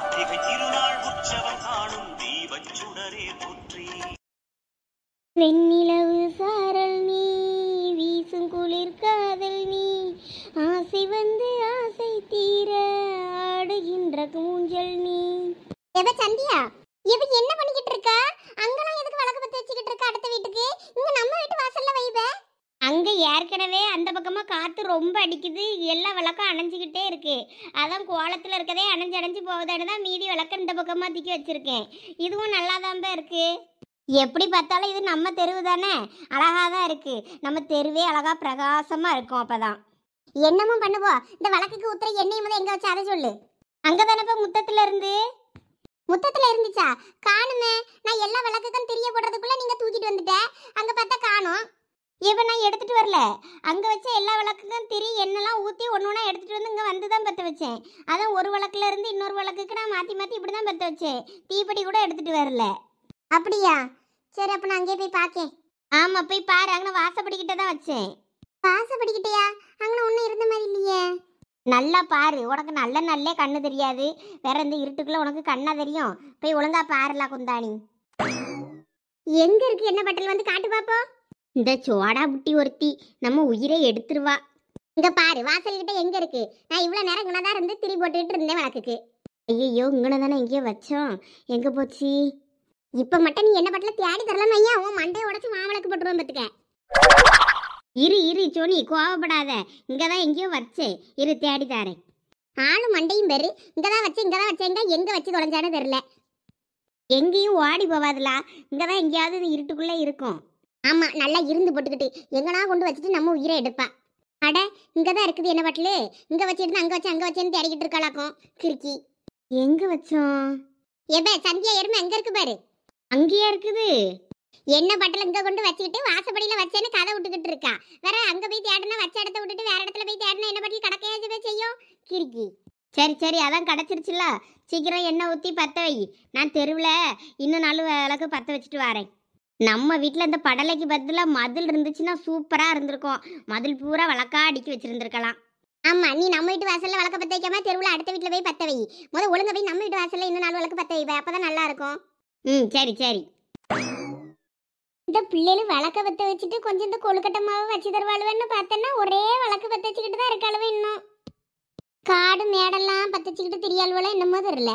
கார்த்திகை திருநாள் உற்சவம் காணும் தீபச் சுடரே போற்றி. வெண்ணிலவு சாரல் நீ வீசும் குளிர் காதல் நீ ஆசை வந்து ஆசை தீர ஆடுகின்ற கூஞ்சல் நீ. சந்தியா இவ என்ன பண்ணிக்கிட்டு இருக்கா? அங்கெல்லாம் எதுக்கு விளக்கு பத்த வச்சுக்கிட்டு இருக்கா? அடுத்த வீட்டுக்கு இங்க நம்ம வீட்டு வாசல்ல வைப. அங்க ஏற்கனவே அந்த பக்கமா காத்து ரொம்ப அடிக்குது, எல்லா விளக்கும் அணைஞ்சிக்கிட்டே இருக்கு. அதான் கோலத்துல இருக்கதே அணைஞ்சு அணைஞ்சு போகுதான்னு தான் மீதி விளக்கு இந்த பக்கமா தூக்கி வச்சிருக்கேன். இதுவும் நல்லாதான்பா இருக்கு. எப்படி பார்த்தாலும் இது நம்ம தெருவு தானே, அழகா தான் இருக்கு. நம்ம தெருவே அழகா பிரகாசமா இருக்கும். அப்பதான் என்னமும் பண்ணுவோம். இந்த விளக்குக்கு ஊத்துற எண்ணெய் முதல் எங்க வச்சு அதை சொல்லு. அங்கதானப்ப முத்தத்துல இருந்துச்சா? காணுமே. நான் எல்லா விளக்குக்கும் திரிய போடுறதுக்குள்ள நீங்க தூக்கிட்டு வந்துட்ட. அங்க பார்த்தா காணும். இப்ப நான் எடுத்துட்டு வரல. அங்க வச்ச எல்லா விளக்குக்கும் திரி எண்ணெல்லாம் ஊத்தி ஒன்னொன்னா எடுத்துட்டு வந்து இங்க வந்துதான் பத்த வச்சேன். அதான் ஒரு விளக்குல இருந்து இன்னொரு விளக்குக்கு நான் மாத்தி மாத்தி இப்படிதான் பத்த வச்சேன். தீப்பெட்டி கூட எடுத்துட்டு வரல. அப்படியா? சரி, அப்ப நான் அங்கே போய் பார்க்கேன். ஆமா, போய் பாரு. அங்கே வாசப்படிக்கிட்ட தான் வச்சேன். வாசப்படிக்கிட்டயா? அங்கே ஒன்றும் இருந்த மாதிரி இல்லையே. நல்லா பாரு, உனக்கு நல்ல கண்ணு தெரியாது, வேற இந்த இருட்டுக்குள்ள உனக்கு கண்ணா தெரியும். போய் ஒழுங்கா பாருலா குந்தாணி. எங்க இருக்கு என்ன பட்டல் வந்து காட்டு பாப்போம். இந்த சோடா புட்டி ஒருத்தி நம்ம உயிரை எடுத்துருவா. இங்க பாரு, வாசல்கிட்ட எங்க இருக்கு? நான் இவ்வளவு நேரம் இங்கனதான் இருந்து திரி போட்டுக்கிட்டு இருந்தேன் விளக்குக்கு. ஐயோ, இங்கனதானே எங்கேயோ வச்சோம். எங்க போச்சு? இப்ப மட்டும் நீ என்ன பட்டல தேடி தரலாம் ஐயா, உன் மண்டையை உடச்சு மாவிளக்கு போட்டுருவோம் பத்துக்க. இரு சோனி, கோவப்படாத. இங்கதான் எங்கேயோ வச்சேன், இரு தேடி தாரேன். ஆளும் மண்டையும் பெரு. இங்கதான் வச்சேங்க எங்க வச்சு தொலைஞ்சானு தெரியல. எங்கேயும் ஓடி போவாதுலா, இங்கதான் எங்கேயாவது இருட்டுக்குள்ள இருக்கும். ஆமா, நல்லா இருந்து போட்டுக்கிட்டு எங்கனா கொண்டு வச்சுட்டு நம்ம உயிரை எடுப்பா. அட, இங்கதான் இருக்குது என்ன பட்டலு. இங்க வச்சுட்டு அங்க வச்சேன்னு தேடிக்கிட்டு இருக்காளாக்கும் கிறுக்கி. எங்க வச்சோம்? ஏபே சந்தியா, எருமை எங்க இருக்கு பாரு. அங்கேயா இருக்குது. என்ன பட்டல இங்க கொண்டு வச்சுக்கிட்டு வாசப்படியில வச்சேன்னு கதை விட்டுக்கிட்டு இருக்கா. வேற அங்க போய் தேடினா வச்ச இடத்த விட்டுட்டு வேற இடத்துல போய் தேடினா என்ன பட்டல கடக்கையாச்சவே செய்யும் கிறுக்கி. சரி, அதான் கிடைச்சிருச்சுல. சீக்கிரம் எண்ணெய் ஊற்றி பற்ற வை. நான் தெருவில் இன்னும் 4 விளக்கு பற்ற வச்சுட்டு வரேன். நம்ம வீட்டில் இந்த படலைக்கு பதிலாக மதில் இருந்துச்சுன்னா சூப்பராக இருந்திருக்கும். மதில் பூரா விளக்கா அடுக்கி வச்சிருந்துருக்கலாம். ஆமா, நீ நம்ம வீட்டு வாசல்ல விளக்க பற்ற வைக்காம தெருவில் அடுத்த வீட்டில் போய் பற்ற வை. முதல் ஒழுங்க போய் நம்ம வீட்டு வாசல்ல இன்னும் 4 விளக்கு பற்ற வை. அப்பதான் நல்லா இருக்கும். சரி. இந்த பிள்ளைகள் விளக்க பற்ற வச்சுட்டு கொஞ்சம் இந்த கொழுக்கட்டை மாவு வச்சு தருவாளுவேன்னு பார்த்தேன்னா ஒரே விளக்கு பற்ற வச்சுக்கிட்டு தான் இருக்காளுவே. இன்னும் காடு மேடெல்லாம் பற்ற வச்சுக்கிட்டு திரியாளுவெல்லாம் என்னமோ தெரியல.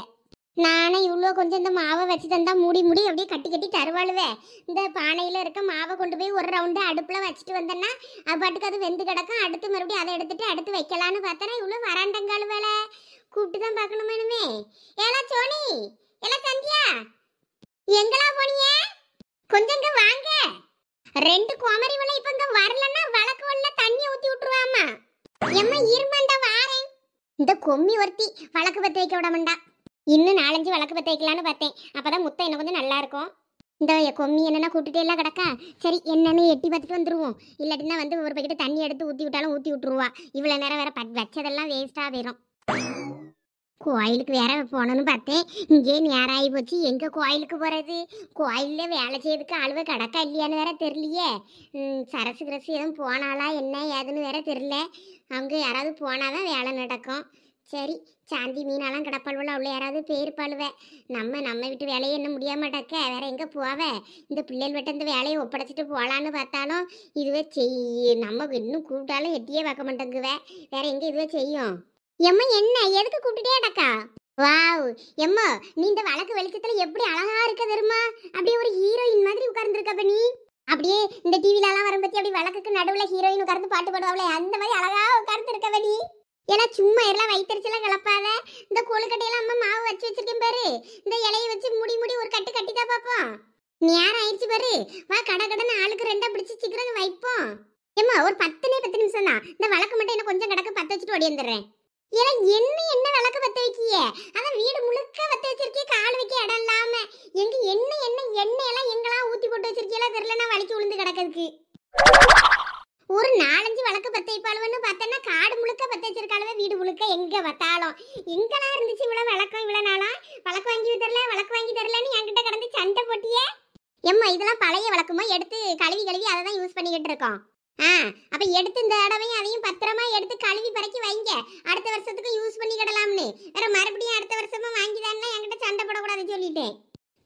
நானே இவ்வளோ கொஞ்சம் இந்த மாவை வச்சு தந்தா மூடி அப்படியே கட்டி தருவாளுவே. இந்த பானையில் இருக்க மாவை கொண்டு போய் ஒரு ரவுண்டு அடுப்பில் வச்சுட்டு வந்தேன்னா அது பாட்டுக்கு அது வெந்து கிடக்கும். அடுத்து மறுபடியும் அதை எடுத்துட்டு அடுத்து வைக்கலான்னு பார்த்தேன்னா இவ்வளோ வராண்டங்கால் வேலை. கூப்பிட்டு தான் பார்க்கணுமேனுமே. ஏலா சோனி, ஏலா சந்தியா, எங்களா போனீங்க? கொஞ்சம் இங்க வாங்க. 2 குமரி வலை இப்ப இங்க வரலன்னா வழக்கு வல்ல தண்ணி ஊத்தி விட்டுருவாமா. எம்மா இருமாண்டா வாரேன். இந்த கொம்மி ஒருத்தி வழக்கு பத்த வைக்க விட மாட்டா. இன்னும் 4-5 வழக்கு பத்த வைக்கலான்னு பார்த்தேன். அப்பதான் முத்தம் என்ன கொஞ்சம் நல்லா இருக்கும். இந்த கொம்மி என்னன்னா கூப்பிட்டுட்டே எல்லாம் கிடக்கா. சரி, என்னன்னு எட்டி பார்த்துட்டு வந்துருவோம். இல்லாட்டினா வந்து ஒரு பக்கெட்டு தண்ணி எடுத்து ஊற்றி விட்டாலும் ஊற்றி விட்டுருவா. இவ்வளோ நேரம் வேற வச்சதெல்லாம் வேஸ்ட்டாக போயிடும். கோயிலுக்கு வேற போகணும்னு பார்த்தேன். இங்கே நேராகி போச்சு. எங்கே கோயிலுக்கு போகிறது? கோயிலில் வேலை செய்யறதுக்கு அழுவ கிடக்கா இல்லையான்னு வேற தெரியலையே. சரசு கிரசு எதுவும் போனாலா என்ன ஏதுன்னு வேற தெரியல. அங்கே யாராவது போனாதான் வேலை நடக்கும். சரி, சாந்தி மீனாலாம் கிடப்பாளுவல, அவ்வளோ யாராவது போயிருப்பாளுவ. நம்ம விட்டு வேலையை என்ன முடியாம மாட்டாக்க வேற எங்கே போவ? இந்த பிள்ளைகள் விட்டு இந்த வேலையை ஒப்படைச்சிட்டு போகலான்னு பார்த்தாலும் இதுவே நம்ம இன்னும் கூப்பிட்டாலும் எட்டியே பார்க்க மாட்டேங்குவே. வேற எங்கே இதுவே செய்யும்? எம்மா, என்ன எதுக்கு கூப்பிட்டுட்டே அடக்கா? வாவ் எம்மா, நீ இந்த வழக்கு வெளிச்சத்துல எப்படி அழகா இருக்க தெரியுமா? அப்படியே ஒரு ஹீரோயின் மாதிரி உட்கார்ந்துருக்க நீ. அப்படியே இந்த டிவிலலாம் வரும் பத்தி அப்படி வழக்குக்கு நடுவில் ஹீரோயின் உட்கார்ந்து பாட்டு பாடுவாங்களே அந்த மாதிரி அழகா உட்கார்ந்து இருக்க நீ. ஏன்னா சும்மா எல்லாம் வயிற்றுச்செல்லாம் கிளப்பாத. இந்த கொழுக்கட்டையெல்லாம் அம்மா மாவு வச்சு வச்சிருக்கேன் பாரு. இந்த இலையை வச்சு முடி ஒரு கட்டிக்கா பார்ப்போம். நேரம் ஆயிடுச்சு பாரு. வா, கடன்னு ஆளுக்கு 2 பிடிச்சி சீக்கிரம் வைப்போம். ஏம்மா, ஒரு 10 நிமிஷம் தான். இந்த வழக்கு மட்டும் என்ன கொஞ்சம் கிடக்கு பற்ற வச்சுட்டு ஓடி வந்துடுறேன். ஏன்னா என்ன விளக்கு பத்த வைக்கிய? அதான் வீடு முழுக்க பத்த வச்சிருக்கே, கால் வைக்க இடம் இல்லாம. எங்க எண்ணெய் எல்லாம் எங்கெல்லாம் ஊத்தி போட்டு வச்சிருக்கீங்களா தெரியலன்னா வலிக்கு விழுந்து கிடக்கிறதுக்கு. ஒரு 4-5 விளக்கு பத்த வைப்பாளுவன்னு பார்த்தேன்னா காடு முழுக்க பத்த வச்சிருக்காளுவே. வீடு முழுக்க எங்க பார்த்தாலும் எங்கெல்லாம் இருந்துச்சு இவ்வளவு விளக்கம். இவ்வளவு நாளா விளக்கு வாங்கி தரலன்னு என்கிட்ட கடந்து சண்டை போட்டியே. எம்மா, இதெல்லாம் பழைய விளக்குமா? எடுத்து கழுவி அதை தான் யூஸ் பண்ணிக்கிட்டு இருக்கோம். அப்ப எடுத்து இந்த தடவையும் அதையும் பத்திரமா எடுத்து கழுவி பறக்கி வைங்க. அடுத்த வருஷத்துக்கு யூஸ் பண்ணிக்கிடலாம்னு. வேற மறுபடியும் அடுத்த வருஷமா வாங்கிதானே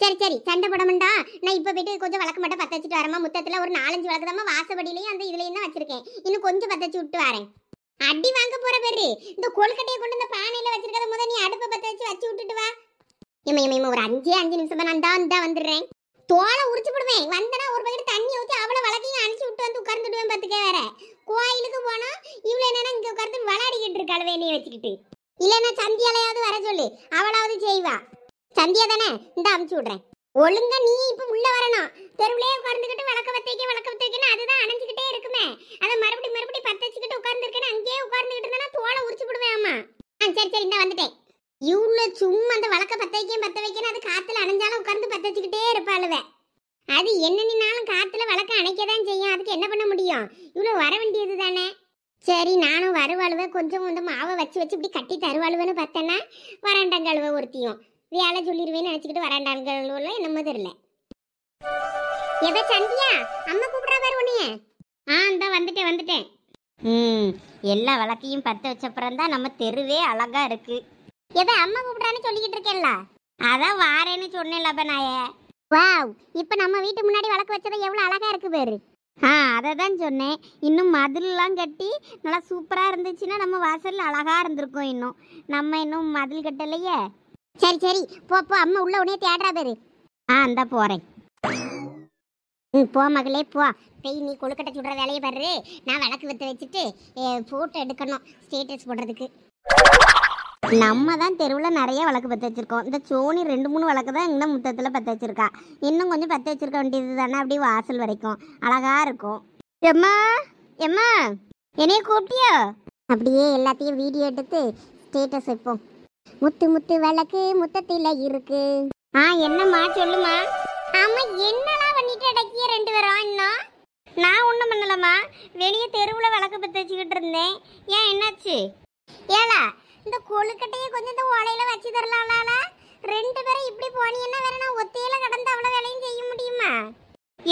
சரி சரி சண்டை போடமாட்டா. நான் இப்ப போயிட்டு கொஞ்சம் விளக்கு மட்டும் பத்த வச்சுட்டு வரமா. முத்தத்துல ஒரு 4-5 விளக்கு தான் வாசப்படியிலையும் அந்த இதுலயும் தான் வச்சிருக்கேன். இன்னும் கொஞ்சம் பத்த வச்சு விட்டு வரேன். அடி வாங்க போற பேரு. இந்த கொழுக்கட்டையை கொண்டு இந்த பானையில வச்சிருக்கத முத நீ அடுப்பை பத்த வச்சு விட்டுட்டு வா. இம்மா ஒரு 5 நிமிஷம் தான் நான் வந்துடுறேன். தோலை உரிச்சு போடுவேன். வந்தனா ஒரு பக்கெட் தண்ணி ஊற்றி அவளை வளர்க்கையும் அனுப்பிச்சு விட்டு வந்து உட்கார்ந்துடுவேன். பார்த்துக்க வேற கோயிலுக்கு போனா இவ்வளோ என்னன்னா இங்கே உட்கார்ந்து விளையாடிக்கிட்டு இருக்காள் வேலையை வச்சுக்கிட்டு. இல்லைன்னா சந்தியாலையாவது வர சொல்லு, அவளாவது செய்வா. சந்தியா தானே, இந்த அமுச்சு விடுறேன். ஒழுங்கா நீ இப்ப உள்ள வரணும். தெருவிலே உட்கார்ந்துக்கிட்டு விளக்க வைக்கணும். அதுதான் அணைஞ்சுக்கிட்டே இருக்குமே. அதை மறுபடி பத்த வச்சுக்கிட்டு உட்கார்ந்துருக்கேன்னு அங்கேயே உட்கார்ந்துக்கிட்டு இருந்தா தோலை உரிச்சு போடுவேன். ஆமா சரி இந்த வந்துட்டேன். இவ்வளோ சும்மா அந்த விளக்க பத்த வைக்கணும். அது காத்துல அணைஞ்சாலும் உட்கார்ந்து பத்த வச்சுக்கிட்டே இருப்பாளுவே. அது என்னன்னாலும் காத்துல விளக்க அணைக்கதான் செய்யும். அதுக்கு என்ன பண்ண முடியும்? இவ்வளோ வர வேண்டியது தானே. சரி நானும் வருவாளுவே. கொஞ்சம் வந்து மாவை வச்சு இப்படி கட்டி தருவாளுவேன்னு பார்த்தேன்னா வராண்டாங்கழுவை ஒருத்தியும் வேலை சொல்லிடுவேன்னு நினச்சிக்கிட்டு வராண்டாங்கழுவல என்னமோ தெரியல. எப்ப சந்தியா அம்மா கூப்பிட்றா பாரு உன்னைய. இந்த வந்துட்டேன். எல்லா விளக்கையும் பற்ற வச்சப்புறம் தான் நம்ம தெருவே அழகா இருக்கு. எப்ப அம்மா கூப்பிட்றான்னு சொல்லிக்கிட்டு இருக்கேன்ல, அதான் வாரேன்னு சொன்னேன்லப்ப நாயே. வாவ், இப்போ நம்ம வீட்டு முன்னாடி விளக்கு வச்சது எவ்வளோ அழகா இருக்கு பேரு. அதை தான் சொன்னேன். இன்னும் மதிலெலாம் கட்டி நல்லா சூப்பராக இருந்துச்சுன்னா நம்ம வாசலில் அழகா இருந்திருக்கோம். இன்னும் மதில் கட்டலையே. சரி போ அம்மா உள்ள உடனே தேடுறா பேரு. இந்தா போகிறேன். போ மகளே போ. போய் நீ கொழுக்கட்டை சுடுற வேலையை பாரு. நான் விளக்கு வச்சுட்டு ஃபோட்டோ எடுக்கணும் ஸ்டேட்டஸ் போடுறதுக்கு. நம்ம தான் தெருவில் நிறைய விளக்கு பற்ற வச்சுருக்கோம். இந்த சோனி 2-3 விளக்கு தான் இந்த முத்தத்தில் பற்ற வச்சுருக்கா. இன்னும் கொஞ்சம் பற்ற வச்சுருக்க வேண்டியது தானே. அப்படியே வாசல் வரைக்கும் அழகா இருக்கும். எம்மா என்னைய கூப்பிட்டியோ? அப்படியே எல்லாத்தையும் வீடியோ எடுத்து ஸ்டேட்டஸ் வைப்போம். முத்து விளக்கு முத்தத்தில் இருக்கு. என்னம்மா சொல்லுமா. ஆமா என்னலாம் பண்ணிட்டு அடக்கிய 2 பேரும். இன்னும் நான் ஒன்றும் பண்ணலம்மா. வெளியே தெருவில் விளக்கு பற்ற வச்சுக்கிட்டு இருந்தேன். ஏன் என்னாச்சு? ஏலா இந்த கொழுக்கட்டையை கொஞ்சம் இந்த ஓலையில வச்சு தரலாம்ல. 2 பேரும் இப்படி போனீங்கன்னா வேற நான் ஒத்தையில கடந்து அவ்வளோ வேலையும் செய்ய முடியுமா?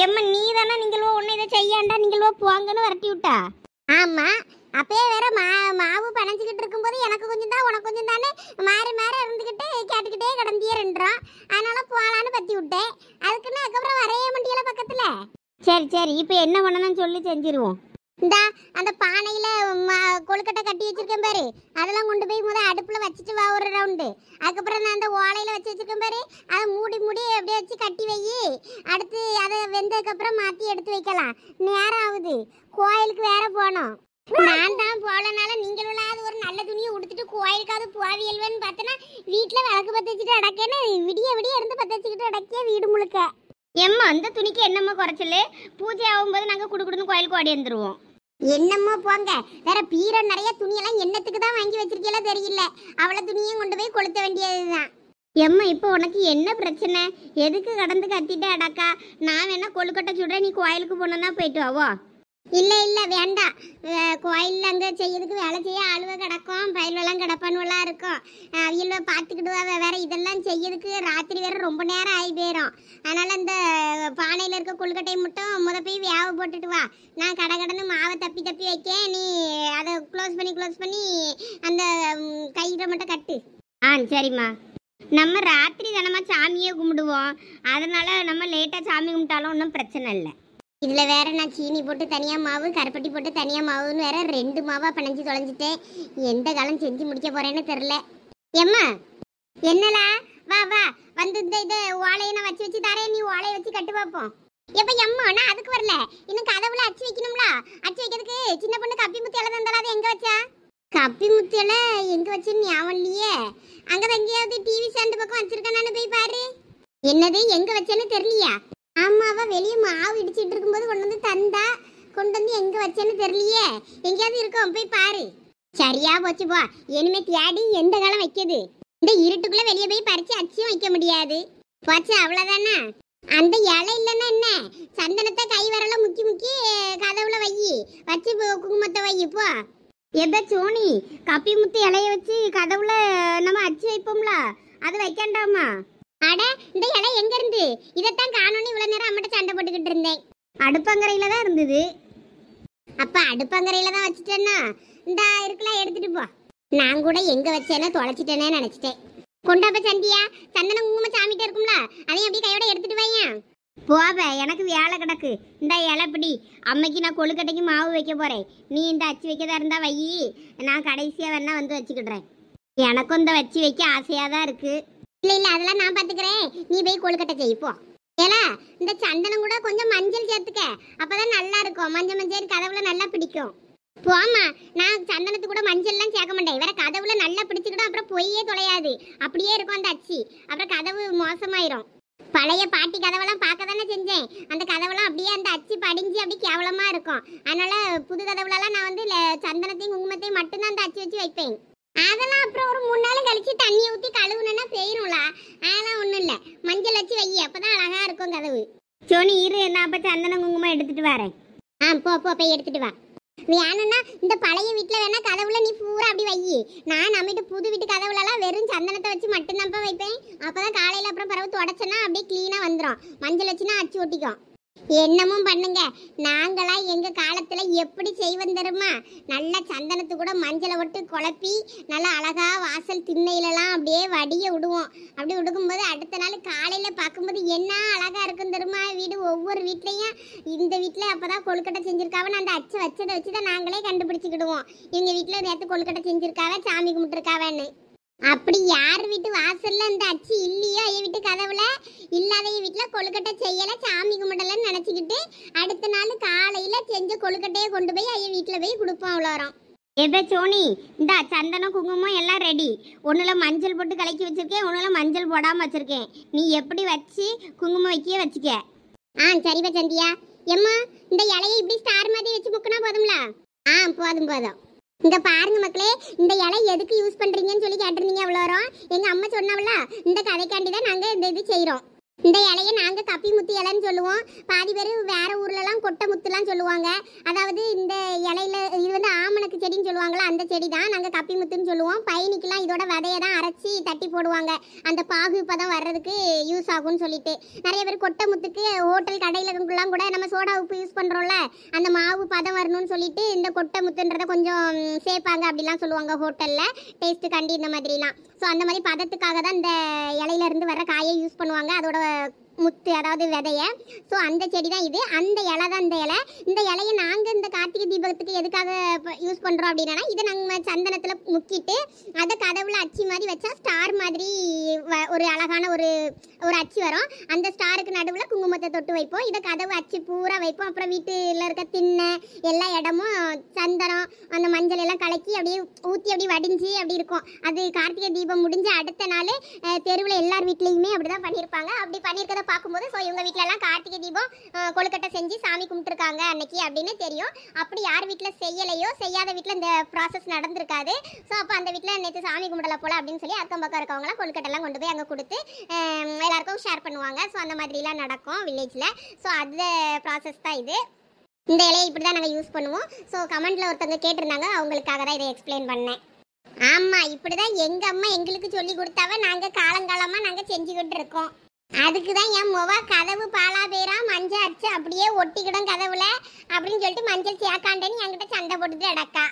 எம்மா நீ தானே நீங்களோ ஒன்று இதை செய்யாண்டா நீங்களோ போங்கன்னு விரட்டி விட்டா. ஆமா அப்பயே வேற மாவு பனைஞ்சிக்கிட்டு இருக்கும்போது எனக்கு கொஞ்சம் தான் உனக்கு கொஞ்சம் தானே மாறி இருந்துக்கிட்டு கேட்டுக்கிட்டே கடந்தியே 2. அதனால போகலான்னு பற்றி விட்டேன். அதுக்குன்னு அதுக்கப்புறம் வரைய முடியல பக்கத்துல. சரி இப்போ என்ன பண்ணணும்னு சொல்லி செஞ்சிருவோம். இந்தா அந்த பானையில் கொழுக்கட்டை கட்டி வச்சிருக்கேன் பாரு. அதெல்லாம் கொண்டு போய் அடுப்பில் வச்சுட்டு வா ஒரு ரவுண்டு. அதுக்கப்புறம் நான் அந்த ஓலையில் வச்சு வச்சிருக்கேன் பாரு. அதை மூடி அப்படியே வச்சு கட்டி வை. அடுத்து அதை வெந்ததுக்கப்புறம் மாற்றி எடுத்து வைக்கலாம். நேரம் ஆகுது. கோயிலுக்கு வேற போகணும். நான் தான் போகலனால நீங்களும் ஒரு நல்ல துணியை உடுத்துட்டு கோயிலுக்காவது போவியல்வேன்னு பார்த்தேன்னா வீட்டில் விளக்கு பற்ற வச்சுட்டு அடக்கேன்னு விடிய இருந்து பற்ற வச்சுக்கிட்டு அடக்கிய வீடு முழுக்க. எம்மா அந்த துணிக்கு என்னம்மா குறைச்சல்? பூஜை ஆகும்போது நாங்கள் குடுக்குடுன்னு கோயிலுக்கு ஓடி வந்துடுவோம். என்னம்மா போங்க. வேற பீரோ நிறைய துணியெல்லாம் என்னத்துக்கு தான் வாங்கி வச்சிருக்கீங்களோ தெரியல. அவளை துணியும் கொண்டு போய் கொளுத்த வேண்டியதுதான். எம்மா இப்போ உனக்கு என்ன பிரச்சனை? எதுக்கு கடந்து கத்திட்டு அடக்கா? நான் வேணா கொழுக்கட்டை சுடுறேன். நீ கோயிலுக்கு போனோன்னா போயிட்டு வாவோ. இல்லை வேண்டாம். கோயிலில் அங்கே செய்யறதுக்கு வேலை செய்ய ஆளுவ கிடக்கும். பயிலெல்லாம் கிடப்பானுவெல்லாம் இருக்கும். அவியல்வ பார்த்துக்கிடுவா. வேற இதெல்லாம் செய்யறதுக்கு ராத்திரி வேற ரொம்ப நேரம் ஆகி போயிடும். அதனால அந்த பானையில் இருக்க கொழுக்கட்டையை மட்டும் போய் வேவ போட்டுட்டு வா. நான் கடன்னு மாவை தப்பி வைக்க. நீ அதை க்ளோஸ் பண்ணி அந்த கையில் மட்டும் கட்டு. சரிம்மா. நம்ம ராத்திரி தானம்மா சாமியே கும்பிடுவோம். அதனால நம்ம லேட்டாக சாமி கும்பிட்டாலும் ஒன்றும் பிரச்சனை இல்லை. இதில் வேற நான் சீனி போட்டு தனியாக மாவு, கருப்பட்டி போட்டு தனியாக மாவுன்னு வேற 2 மாவாக பிணைஞ்சு தொலைஞ்சிட்டேன். எந்த காலம் செஞ்சு முடிக்க போறேன்னு தெரில. எம்மா என்னலா வா வந்து இதை ஓலையை நான் வச்சு தரேன். நீ ஓலையை வச்சு கட்டு பார்ப்போம். எப்போ எம்மா நான் அதுக்கு வரல. இன்னும் கதவுல அச்சு வைக்கணும்ல. அச்சு வைக்கிறதுக்கு சின்ன பொண்ணு கப்பி முத்தி இலை தந்தாலும் அது எங்கே வச்சா? கப்பி முத்தி இலை எங்கே வச்சுன்னு ஞாபகம் இல்லையே. அங்கே எங்கேயாவது டிவி ஸ்டாண்டு பக்கம் வச்சிருக்கானு போய் பாரு. என்னது எங்கே வச்சேன்னு தெரியலையா? ஆமாவா வெளியே மாவு இடிச்சிட்டு இருக்கும்போது கொண்டு வந்து எங்கே வச்சேன்னு தெரியலையே. எங்கேயாவது இருக்கோம் போய் பாரு. சரியா போச்சு போ. இனிமே தேடி எந்த காலம் வைக்கிது? இந்த இருட்டுக்குள்ளே வெளியே போய் பறித்து அச்சியும் வைக்க முடியாது. போச்சு அவ்வளோதானே. அந்த இலை இல்லைன்னா என்ன? சந்தனத்தை கை வரல முக்கி கதவுல வச்சு குங்குமத்தை வை. போ. எப்ப சோனி கப்பி முத்து இலைய வச்சு கதவுல நம்ம அச்சு வைப்போம்ல, அது வைக்கண்டாமா? அட இந்த இலை எங்க இருந்து? இதைத்தான் காணோன்னு இவ்வளவு நேரம் அம்மட்ட சண்டை போட்டுக்கிட்டு இருந்தேன். அடுப்பங்கரையில தான் இருந்தது. அப்ப அடுப்பங்கரையில தான் வச்சுட்டேன்னா இந்த இருக்கலாம் எடுத்துட்டு போ. நான் கூட எங்க வச்சேன்னா தொலைச்சிட்டேனே நினைச்சிட்டேன். கொண்டாப்ப சந்தியா, சந்தன குங்குமம் சாமிட்ட இருக்கும்ல, அதையும் அப்படியே கையோட எடுத்துட்டு வையேன். போவ, எனக்கு வேலை கிடக்கு. இந்த இலைப்பிடி, அம்மைக்கு நான் கொழுக்கட்டைக்கு மாவு வைக்க போறேன். நீ இந்த அச்சு வைக்கதா இருந்தா வை, நான் கடைசியா வேணா வந்து வச்சுக்கிடுறேன். எனக்கும் இந்த வச்சு வைக்க ஆசையா தான் இருக்கு. இல்ல இல்ல, அதெல்லாம் நான் பாத்துக்கிறேன், நீ போய் கொழுக்கட்டை செய்ப்போ. ஏல, இந்த சந்தனம் கூட கொஞ்சம் மஞ்சள் சேர்த்துக்க, அப்பதான் நல்லா இருக்கும். மஞ்சள் மஞ்சள் கதவுல நல்லா பிடிக்கும். போமா, நான் சந்தனத்துக்கு கூட மஞ்சள் எல்லாம் சேர்க்க மாட்டேன். வேற கதவுல நல்லா பிடிச்சுக்கிடும், அப்புறம் பொய்யே தொலையாது. அப்படியே இருக்கும் அந்த அச்சு, அப்புறம் கதவு மோசமாயிரும். பழைய பாட்டி கதவெல்லாம் பார்க்க தானே செஞ்சேன். அந்த கதவெல்லாம் அப்படியே அந்த அச்சு படிஞ்சு அப்படியே கேவலமா இருக்கும். அதனால புது கதவுலலாம் நான் வந்து சந்தனத்தையும் குங்குமத்தையும் மட்டும்தான் அந்த அச்சு வச்சு வைப்பேன். அதெல்லாம் அப்புறம் ஒரு 3 நாள் கழிச்சு தண்ணியை ஊற்றி கழுவுனா போயிரும்ல. அதெல்லாம் ஒன்றும் இல்லை, மஞ்சள் வச்சு வை, அப்பதான் அழகா இருக்கும் கதவு. சோனி இரு, நான் அப்போ சந்தன குங்குமம் எடுத்துட்டு வரேன். போ போ, போய் எடுத்துட்டு வா. வேணும்னா இந்த பழைய வீட்டில் வேணா கதவுல நீ பூரா அப்படி வை. நான் நம்மகிட்ட புது வீட்டு கதவுலலாம் வெறும் சந்தனத்தை வச்சு மட்டும்தான் வைப்பேன். அப்போதான் காலையில் அப்புறம் பரவ தொடச்சேன்னா அப்படியே க்ளீனாக வந்துடும். மஞ்சள் வச்சுன்னா அச்சு ஒட்டிக்கும். என்னமும் பண்ணுங்க, நாங்களாம் எங்க காலத்துல எப்படி செய்வோம் தெரியுமா? நல்லா சந்தனத்து கூட மஞ்சளை விட்டு குழப்பி நல்லா அழகா வாசல் திண்ணையிலலாம் அப்படியே வடிய விடுவோம். அப்படி விடுக்கும்போது அடுத்த நாள் காலையில பார்க்கும்போது என்ன அழகா இருக்கும் தெரியுமா? வீடு ஒவ்வொரு வீட்லயும் இந்த வீட்டுல அப்பதான் கொழுக்கட்டை செஞ்சிருக்காவன்னு அந்த அச்சை வச்சதை வச்சுதான் நாங்களே கண்டுபிடிச்சுக்கிடுவோம். இவங்க வீட்டுல நேற்று கொழுக்கட்டை செஞ்சிருக்காவ, சாமி கும்பிட்டுருக்காவன்னு. அப்படி யார் வீட்டு வாசல்ல அந்த அச்சு இல்லையோ என் வீட்டு கதவுல இல்லாத வீட்டுல கொழுக்கட்டை செய்யல, சாமி கும்பிடலன்னு நினைச்சுக்கிட்டு அடுத்த நாள் காலையில செஞ்ச கொழுக்கட்டையை கொண்டு போய் ஐயா வீட்டுல போய் கொடுப்போம். அவ்வளோரம். எப்ப சோனி, இந்த சந்தனம் குங்குமம் எல்லாம் ரெடி. ஒண்ணுல மஞ்சள் போட்டு கலக்கி வச்சிருக்கேன், ஒண்ணுல மஞ்சள் போடாம வச்சிருக்கேன். நீ எப்படி வச்சு குங்குமம் வைக்க வச்சுக்க. சரிப்பா சந்தியா. எம்மா, இந்த இலையை இப்படி ஸ்டார் மாதிரி வச்சு முக்கினா போதும்ல? போதும் போதும். இங்க பாருங்க மக்களே, இந்த இலை எதுக்கு யூஸ் பண்றீங்கன்னு சொல்லி கேட்டிருந்தீங்க. அவ்வளோ எங்க அம்மா சொன்னாவல, இந்த கதைக்காண்டி தான் நாங்க இந்த இது செய்யறோம். இந்த இலையை நாங்க கப்பி முத்து இலைன்னு சொல்லுவோம். பாதி பேர் வேற ஊர்லலாம் கொட்டை முத்துலாம் சொல்லுவாங்க. அதாவது இந்த இலையில இது வந்து ஆமணக்கு செடின்னு சொல்லுவாங்களா, அந்த செடி தான் நாங்க கப்பி முத்துன்னு சொல்லுவோம். பயணிக்கெல்லாம் இதோட விதையை தான் அரைச்சி தட்டி போடுவாங்க, அந்த பாகு பதம் வர்றதுக்கு யூஸ் ஆகும்னு சொல்லிட்டு. நிறைய பேர் கொட்டை முத்துக்கு ஹோட்டல் கடையிலலாம் கூட நம்ம சோடா உப்பு யூஸ் பண்றோம்ல, அந்த மாவு பதம் வரணும்னு சொல்லிட்டு இந்த கொட்டை முத்துன்றத கொஞ்சம் சேர்ப்பாங்க அப்படிலாம் சொல்லுவாங்க ஹோட்டல்ல, டேஸ்ட்டு கண்டி இந்த மாதிரிலாம். ஸோ அந்த மாதிரி பதத்துக்காக தான் இந்த இலையில இருந்து வர காயை யூஸ் பண்ணுவாங்க, அதோட முத்து அதாவது விதைய. ஸோ அந்த செடி தான் இது, அந்த இலை தான் இந்த இலை. இந்த இலையை நாங்கள் இந்த கார்த்திகை தீபத்துக்கு எதுக்காக யூஸ் பண்ணுறோம் அப்படின்னா, இதை நாங்கள் சந்தனத்தில் முக்கிட்டு அதை கதவுல அச்சு மாதிரி வச்சா ஸ்டார் மாதிரி ஒரு அழகான ஒரு அச்சு வரும். அந்த ஸ்டாருக்கு நடுவில் குங்குமத்தை தொட்டு வைப்போம். இதை கதவு அச்சு பூரா வைப்போம். அப்புறம் வீட்டில் இருக்க திண்ணை எல்லா இடமும் சந்தனம் அந்த மஞ்சள் எல்லாம் கலக்கி அப்படியே ஊற்றி அப்படியே வடிஞ்சு அப்படி இருக்கும். அது கார்த்திகை தீபம் முடிஞ்ச அடுத்த நாள் தெருவில் எல்லார் வீட்லேயுமே அப்படி தான் பண்ணியிருப்பாங்க. அப்படி பண்ணியிருக்கத பார்க்கும்போது ஸோ இவங்க வீட்டிலலாம் கார்த்திகை தீபம் கொழுக்கட்டை செஞ்சு சாமி கும்பிட்டுருக்காங்க அன்னைக்கு அப்படின்னு தெரியும். அப்படி யார் வீட்டில் செய்யலையோ, செய்யாத வீட்டில் இந்த ப்ராசஸ் நடந்திருக்காது. ஸோ அப்போ அந்த வீட்டில் நேற்று சாமி கும்பிடல போல அப்படின்னு சொல்லி அக்கம் பக்கம் இருக்கவங்களாம் கொழுக்கட்டைலாம் கொண்டு போய் அங்கே கொடுத்து எல்லாருக்கும் ஷேர் பண்ணுவாங்க. ஸோ அந்த மாதிரிலாம் நடக்கும் வில்லேஜில். ஸோ அந்த ப்ராசஸ் தான் இது. இந்த இலையை இப்படி தான் நாங்கள் யூஸ் பண்ணுவோம். ஸோ கமெண்ட்டில் ஒருத்தவங்க கேட்டிருந்தாங்க, அவங்களுக்காக தான் இதை எக்ஸ்பிளைன் பண்ணேன். ஆமாம், இப்படி தான் எங்கள் அம்மா எங்களுக்கு சொல்லி கொடுத்தாவ நாங்கள் காலங்காலமாக நாங்கள் செஞ்சுக்கிட்டு இருக்கோம். அதுக்கு தான் என் மொவா கதவு பாலா பேரா மஞ்சள் அச்சு அப்படியே ஒட்டிக்கிடும் கதவுல அப்படின்னு சொல்லிட்டு மஞ்சள் சேர்க்காண்டேன்னு என்கிட்ட சண்டை போட்டுட்டு அடக்கா.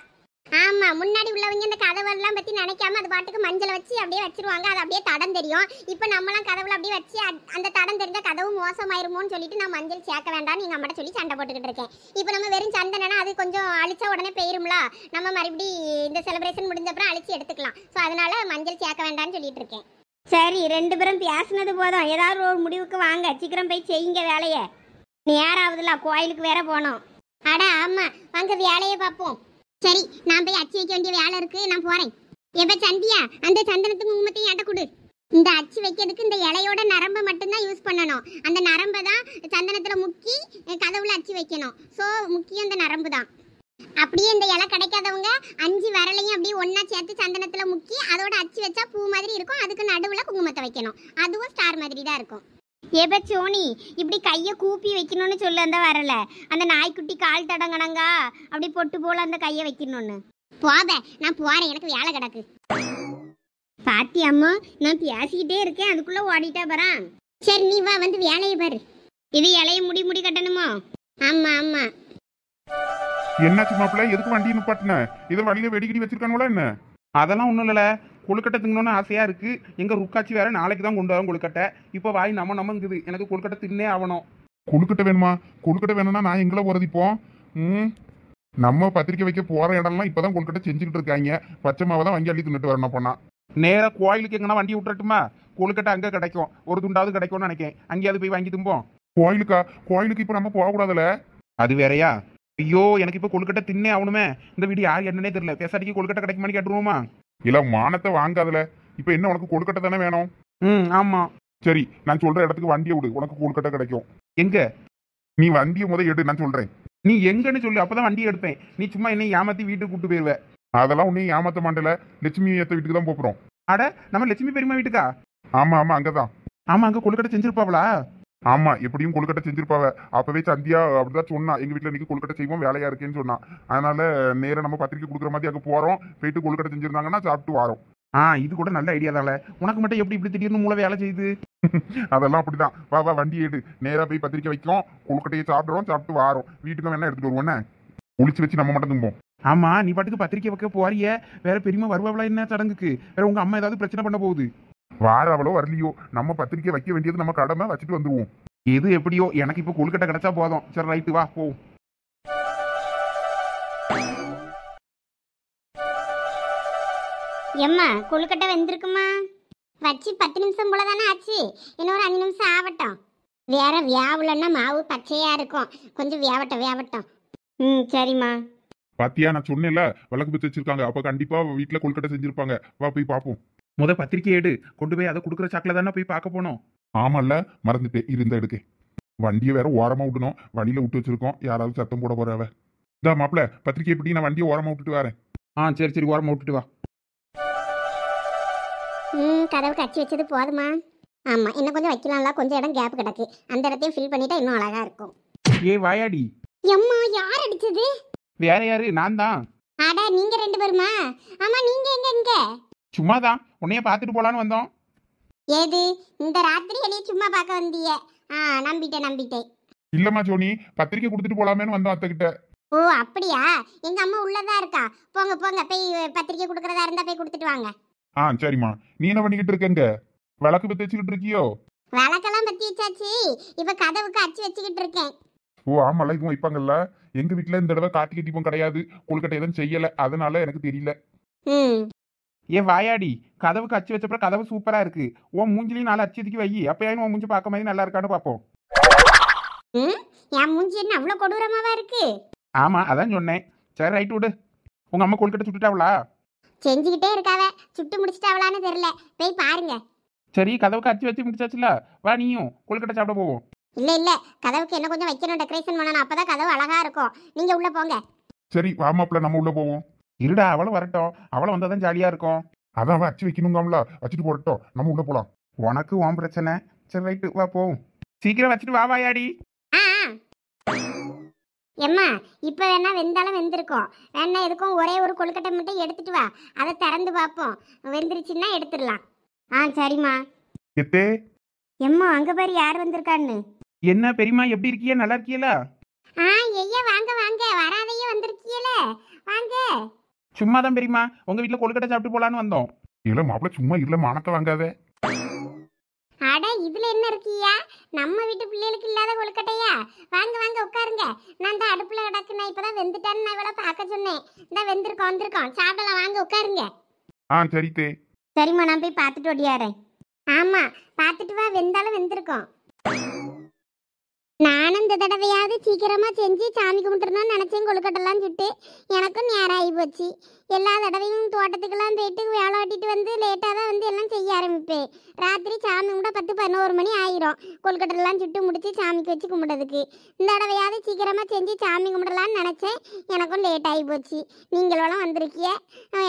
ஆமா, முன்னாடி உள்ளவங்க இந்த கதவெல்லாம் பத்தி நினைக்காம அது பாட்டுக்கு மஞ்சளை வச்சு அப்படியே வச்சிருவாங்க, அது அப்படியே தடம் தெரியும். இப்ப நம்மளாம் கதவுல அப்படியே வச்சு அந்த தடம் தெரிஞ்ச கதவு மோசமாயிருமோன்னு சொல்லிட்டு நான் மஞ்சள் சேர்க்க வேண்டாம் நீங்க அம்மாட்ட சொல்லி சண்டை போட்டுக்கிட்டு இருக்கேன். இப்ப நம்ம வெறும் சந்தனா அது கொஞ்சம் அழிச்சா உடனே போயிரும்ல, நம்ம மறுபடி இந்த செலிப்ரேஷன் முடிஞ்ச அப்புறம் அழிச்சு எடுத்துக்கலாம். ஸோ அதனால மஞ்சள் சேர்க்க வேண்டாம்னு சொல்லிட்டு இருக்கேன். சரி, 2 பேரும் பேசினது போதும், ஏதாவது ஒரு முடிவுக்கு வாங்க, சீக்கிரம் போய் செய்யுங்க வேலையை. நேராவதுல கோயிலுக்கு வேற போனோம். அட ஆமா, வாங்க வேலையை பார்ப்போம். சரி, நான் போய் அச்சு வைக்க வேண்டிய வேலை இருக்கு, நான் போறேன். எப்ப சந்தியா, அந்த சந்தனத்துக்கு குங்குமத்தையும் என்கிட்ட கொடு. இந்த அச்சு வைக்கிறதுக்கு இந்த இலையோட நரம்பை மட்டும்தான் யூஸ் பண்ணணும். அந்த நரம்பை தான் சந்தனத்துல முக்கி கதவுல அச்சு வைக்கணும். ஸோ முக்கியம் இந்த நரம்பு தான். அப்படியே இந்த இலை கிடைக்காதவங்க 5 விரலையும் அப்படியே ஒன்னா சேர்த்து சந்தனத்துல முக்கி அதோட அச்சு வச்சா பூ மாதிரி இருக்கும். அதுக்கு நடுவுல குங்குமத்தை வைக்கணும், அதுவும் ஸ்டார் மாதிரி தான் இருக்கும். ஏப சோனி, இப்படி கையை கூப்பி வைக்கணும்னு சொல்லு அந்த வரல. அந்த நாய்க்குட்டி கால் தடங்கணங்கா அப்படி பொட்டு போல அந்த கையை வைக்கணும்னு. போத, நான் போறேன், எனக்கு வேலை கிடக்கு. பாத்தி அம்மா, நான் பேசிக்கிட்டே இருக்கேன், அதுக்குள்ள ஓடிட்டா போறான். சரி நீ வா, வந்து வேலையை பாரு. இது இலையை முடி கட்டணுமோ? ஆமா ஆமா. என்னாச்சு மாப்பிள்ள, எதுக்கு வண்டி நிப்பாட்டின? இதை வழியில வெடிக்கடி வச்சிருக்கானுங்களா என்ன? அதெல்லாம் ஒன்றும் இல்லைல்ல, கொழுக்கட்டை திங்கணும்னு ஆசையா இருக்கு. எங்க ருக்காச்சி வேற நாளைக்கு தான் கொண்டு வரோம் கொழுக்கட்டை. இப்போ வாய் நமங்குது. எனக்கு கொழுக்கட்டை தின்னே ஆகணும். கொழுக்கட்டை வேணுமா? கொழுக்கட்டை வேணும்னா நான் எங்களை போறது இப்போ? நம்ம பத்திரிக்கை வைக்க போற இடம்லாம் இப்பதான் கொழுக்கட்டை செஞ்சுக்கிட்டு இருக்காங்க. பச்சை மாவை தான் வாங்கி அள்ளி தின்னுட்டு வரணும் போனா. நேரா கோயிலுக்கு எங்கன்னா வண்டி விட்டுறட்டுமா? கொழுக்கட்டை அங்கே கிடைக்கும், ஒரு துண்டாவது கிடைக்கும்னு நினைக்கிறேன். அங்கேயாவது போய் வாங்கி தும்போம். கோயிலுக்கா? கோயிலுக்கு இப்ப நம்ம போக கூடாதுல? அது வேறையா? ஐயோ, எனக்கு இப்போ கொழுக்கட்டை தின்னே ஆகணுமே. இந்த வீடு யார் என்னன்னே தெரியல. பேசாட்டிக்கு கொழுக்கட்டை கிடைக்குமான்னு கேட்டுருவோமா? இல்ல மானத்தை வாங்காதுல. இப்ப என்ன உனக்கு கொழுக்கட்டை தானே வேணும்? ஆமா. சரி, நான் சொல்ற இடத்துக்கு வண்டியை விடு, உனக்கு கொழுக்கட்டை கிடைக்கும். எங்க? நீ வண்டியை முத எடு, நான் சொல்றேன். நீ எங்கன்னு சொல்லு, அப்பதான் வண்டியை எடுப்பேன். நீ சும்மா என்னை ஏமாத்தி வீட்டுக்கு கூட்டு போயிருவ. அதெல்லாம் உன்னையும் ஏமாத்த மாட்டல. லட்சுமி ஏத்த வீட்டுக்கு தான் போறோம். அட, நம்ம லட்சுமி பெரியம்மா வீட்டுக்கா? ஆமா ஆமா, அங்கதான். ஆமா, அங்க கொழுக்கட்டை செஞ்சிருப்பாவளா? ஆமா, எப்படியும் கொழுக்கட்டை செஞ்சிருப்பாவ. அப்பவே சந்தியா அப்படிதான் சொன்னா, எங்க வீட்டுல இன்னைக்கு கொழுக்கட்டை செய்வோம், வேலையா இருக்கேன்னு சொன்னா. அதனால நேரம் நம்ம பத்திரிக்கை கொடுக்குற மாதிரி அங்க போறோம். போயிட்டு கொழுக்கட்டை செஞ்சிருந்தாங்கன்னா சாப்பிட்டு வரோம். இது கூட நல்ல ஐடியா தான்ல. உனக்கு மட்டும் எப்படி இப்படி திடீர்னு மூளை வேலை செய்யுது? அதெல்லாம் அப்படிதான். வா வா, வண்டி எடு, நேரா போய் பத்திரிக்கை வைக்கும், கொழுக்கட்டையை சாப்பிடுறோம், சாப்பிட்டு வாரோம். வீட்டுக்கு வேணா எடுத்துட்டு வருவோம். ஒளிச்சு வச்சு நம்ம மட்டும் தும்போம். ஆமா, நீ பாட்டுக்கு பத்திரிக்கை வைக்க போறிய, வேற பெரியமா வருவாங்களா என்ன சடங்குக்கு? வேற உங்க அம்மா ஏதாவது பிரச்சனை பண்ண போகுது? வார அவளோ வரலையோ, நம்ம பத்திரிக்கை வைக்க வேண்டியது நம்ம கடமை, வச்சுட்டு வந்துருவோம். எது எப்படியோ, எனக்கு இப்போ கொழுக்கட்டை கிடைச்சா போதும். சரி, ரைட்டு, வா போ. எம்மா கொழுக்கட்டை வெந்திருக்குமா? வச்சு 10 நிமிஷம் போல தானே ஆச்சு. இன்னொரு 5 நிமிஷம் ஆகட்டும். வேற வியாவுலன்னா மாவு பச்சையா இருக்கும். கொஞ்சம் வேவட்டும். சரிம்மா. பாத்தியா, நான் சொன்னேன்ல விளக்கு பத்தி வச்சிருக்காங்க. அப்ப கண்டிப்பா வீட்டுல கொழுக்கட்டை செஞ்சிருப்பாங்க. வா போய் பாப்போம். முத பத்திரிக்கை எடு, கொண்டு போய் அதை கொடுக்குற சாக்கில் தானே போய் பார்க்க போனோம். ஆமால்ல, மறந்துட்டேன். இருந்த எடுக்க வண்டியை வேற ஓரமா விடணும். வழியில விட்டு வச்சிருக்கோம், யாராவது சத்தம் போட போறவ. இந்த மாப்பிள்ள, பத்திரிக்கை எப்படி? நான் வண்டியை ஓரமா விட்டுட்டு வரேன். சரி, ஓரமா விட்டுட்டு வா. கதவுக்கு அச்சு வச்சது போதுமா? ஆமா, இன்னும் கொஞ்சம் வைக்கலாம்ல. கொஞ்சம் இடம் கேப் கிடக்கு. அந்த இடத்தையும் ஃபில் பண்ணிட்டா இன்னும் அழகா இருக்கும். வாயாடி. எம்மா, யார் அடிச்சது? வேற யாரு? நான் தான். அட, நீங்க 2 பேருமா? ஆமா, நீங்க எங்க? சும்மாதான் உன்னைய பார்த்துட்டு போலான்னு வந்தோம். ஏது இந்த ராத்திரி என்னைய சும்மா பார்க்க வந்தீங்க? நம்பிட்டேன். இல்லம்மா ஜோனி, பத்திரிக்கை கொடுத்துட்டு போலாமேன்னு வந்தோம் அத்தைக்கிட்ட. ஓ அப்படியா? எங்க அம்மா உள்ளதா இருக்கா. போங்க போய் பத்திரிக்கை கொடுக்கறதா இருந்தா போய் கொடுத்துட்டு வாங்க. சரிம்மா. நீ என்ன பண்ணிக்கிட்டு இருக்கங்க? விளக்கு பத்தி வச்சுக்கிட்டு இருக்கியோ? விளக்கெல்லாம் பத்தி வச்சாச்சு. இப்ப கதவுக்கு அச்சு வச்சுக்கிட்டு இருக்கேன். ஓ ஆமால, இதுவும் வைப்பாங்கல்ல. எங்க வீட்டுல இந்த தடவை கார்த்திகை தீபம் கிடையாது, கொழுக்கட்டை எதுவும் செய்யல, அதனால எனக்கு தெரியல. வாயாடி, கதவுக்கு அச்சு வச்சப்பறம் கதவு சூப்பரா இருக்கு. உன் மூஞ்சிலையும் 4 அச்சு இதுக்கு வை. அப்பயாயும் உன் மூஞ்சி பார்க்க மாதிரி நல்லா இருக்கான்னு பாப்போம். என் மூஞ்சி என்ன அவ்வளவு கொடூரமாவா இருக்கு? ஆமா, அதான் சொன்னேன். சரி, ரைட் விடு. உங்க அம்மா கொழுக்கட்டை சுட்டுட்டாவளா? செஞ்சுக்கிட்டே இருக்காவ. சுட்டு முடிச்சிட்டாவளான்னு தெரியல. போய் பாருங்க. சரி, கதவுக்கு அச்சு வச்சு முடிச்சாச்சுல. வா, நீயும் கொழுக்கட்டை சாப்பிட போவோம். இல்ல, கதவுக்கு என்ன கொஞ்சம் வைக்கணும், டெக்கரேஷன் பண்ணணும். அப்பதான் கதவு அழகா இருக்கும். நீங்க உள்ள போங்க. சரி வா மாப்பிள்ள, நம்ம உள்ள போவோம். இருடா, அவளும் வரட்டும். அவளை வந்தாதான் ஜாலியா இருக்கும். அதான் அச்சு வைக்கணுங்காமல, வச்சுட்டு போறட்டும், நம்ம உள்ள போலாம். உனக்கு உன் பிரச்சனை. சரி, ரைட்டு, வா போவோம். சீக்கிரம் வச்சுட்டு வா வாயாடி. எம்மா, இப்ப வேணா வெந்தாலும் வெந்திருக்கும். வேணா எதுக்கும் ஒரே ஒரு கொழுக்கட்டை மட்டும் எடுத்துட்டு வா. அதை திறந்து பார்ப்போம். வெந்துருச்சுன்னா எடுத்துடலாம். சரிம்மா. எத்தே எம்மா, அங்க பாரு யார் வந்திருக்கான்னு. என்ன பெரியம்மா, எப்படி இருக்கியா? நல்லா இருக்கியல? ஐயா வாங்க வராதையே வந்திருக்கீல. வாங்க. சும்மாதான் பெரியம்மா, உங்க வீட்டுல கொழுக்கட்டை சாப்பிட்டு போலான்னு வந்தோம். இல்ல மாப்பிள்ள, சும்மா இல்ல, மானத்தை வாங்காத. அட, இதுல என்ன இருக்கியா? நம்ம வீட்டு பிள்ளைகளுக்கு இல்லாத கொழுக்கட்டையா? வாங்க உட்காருங்க. நான் தான் அடுப்புல கிடக்கு. நான் இப்பதான் வெந்துட்டான்னு நான் இவளை பார்க்க சொன்னேன். இந்த வந்திருக்கோம் சாப்பிடலாம். வாங்க உட்காருங்க. சரி தே. சரிம்மா, நான் போய் பார்த்துட்டு ஓடியாரேன். ஆமா, பார்த்துட்டு வா. வெந்தாலும் வெந்திருக்கோம். நானும் இந்த தடவையாவது சீக்கிரமா செஞ்சு சாமி கும்பிட்டுருந்தோம்னு நினைச்சேன். கொழுக்கட்டெல்லாம் சுட்டு எனக்கும் நேரம் ஆகி போச்சு. எல்லா தடவையும் தோட்டத்துக்கெல்லாம் போயிட்டு வேலை ஓட்டிட்டு வந்து லேட்டாக தான் வந்து எல்லாம் செய்ய ஆரம்பிப்பேன். ராத்திரி சாமி கும்பிட 10-11 மணி ஆயிரும். கொழுக்கட்டெல்லாம் சுட்டு முடிச்சு சாமிக்கு வச்சு கும்பிடுறதுக்கு. இந்த தடவையாவது சீக்கிரமா செஞ்சு சாமி கும்பிடலான்னு நினைச்சேன். எனக்கும் லேட் ஆகி போச்சு. நீங்களெல்லாம் வந்திருக்கிய.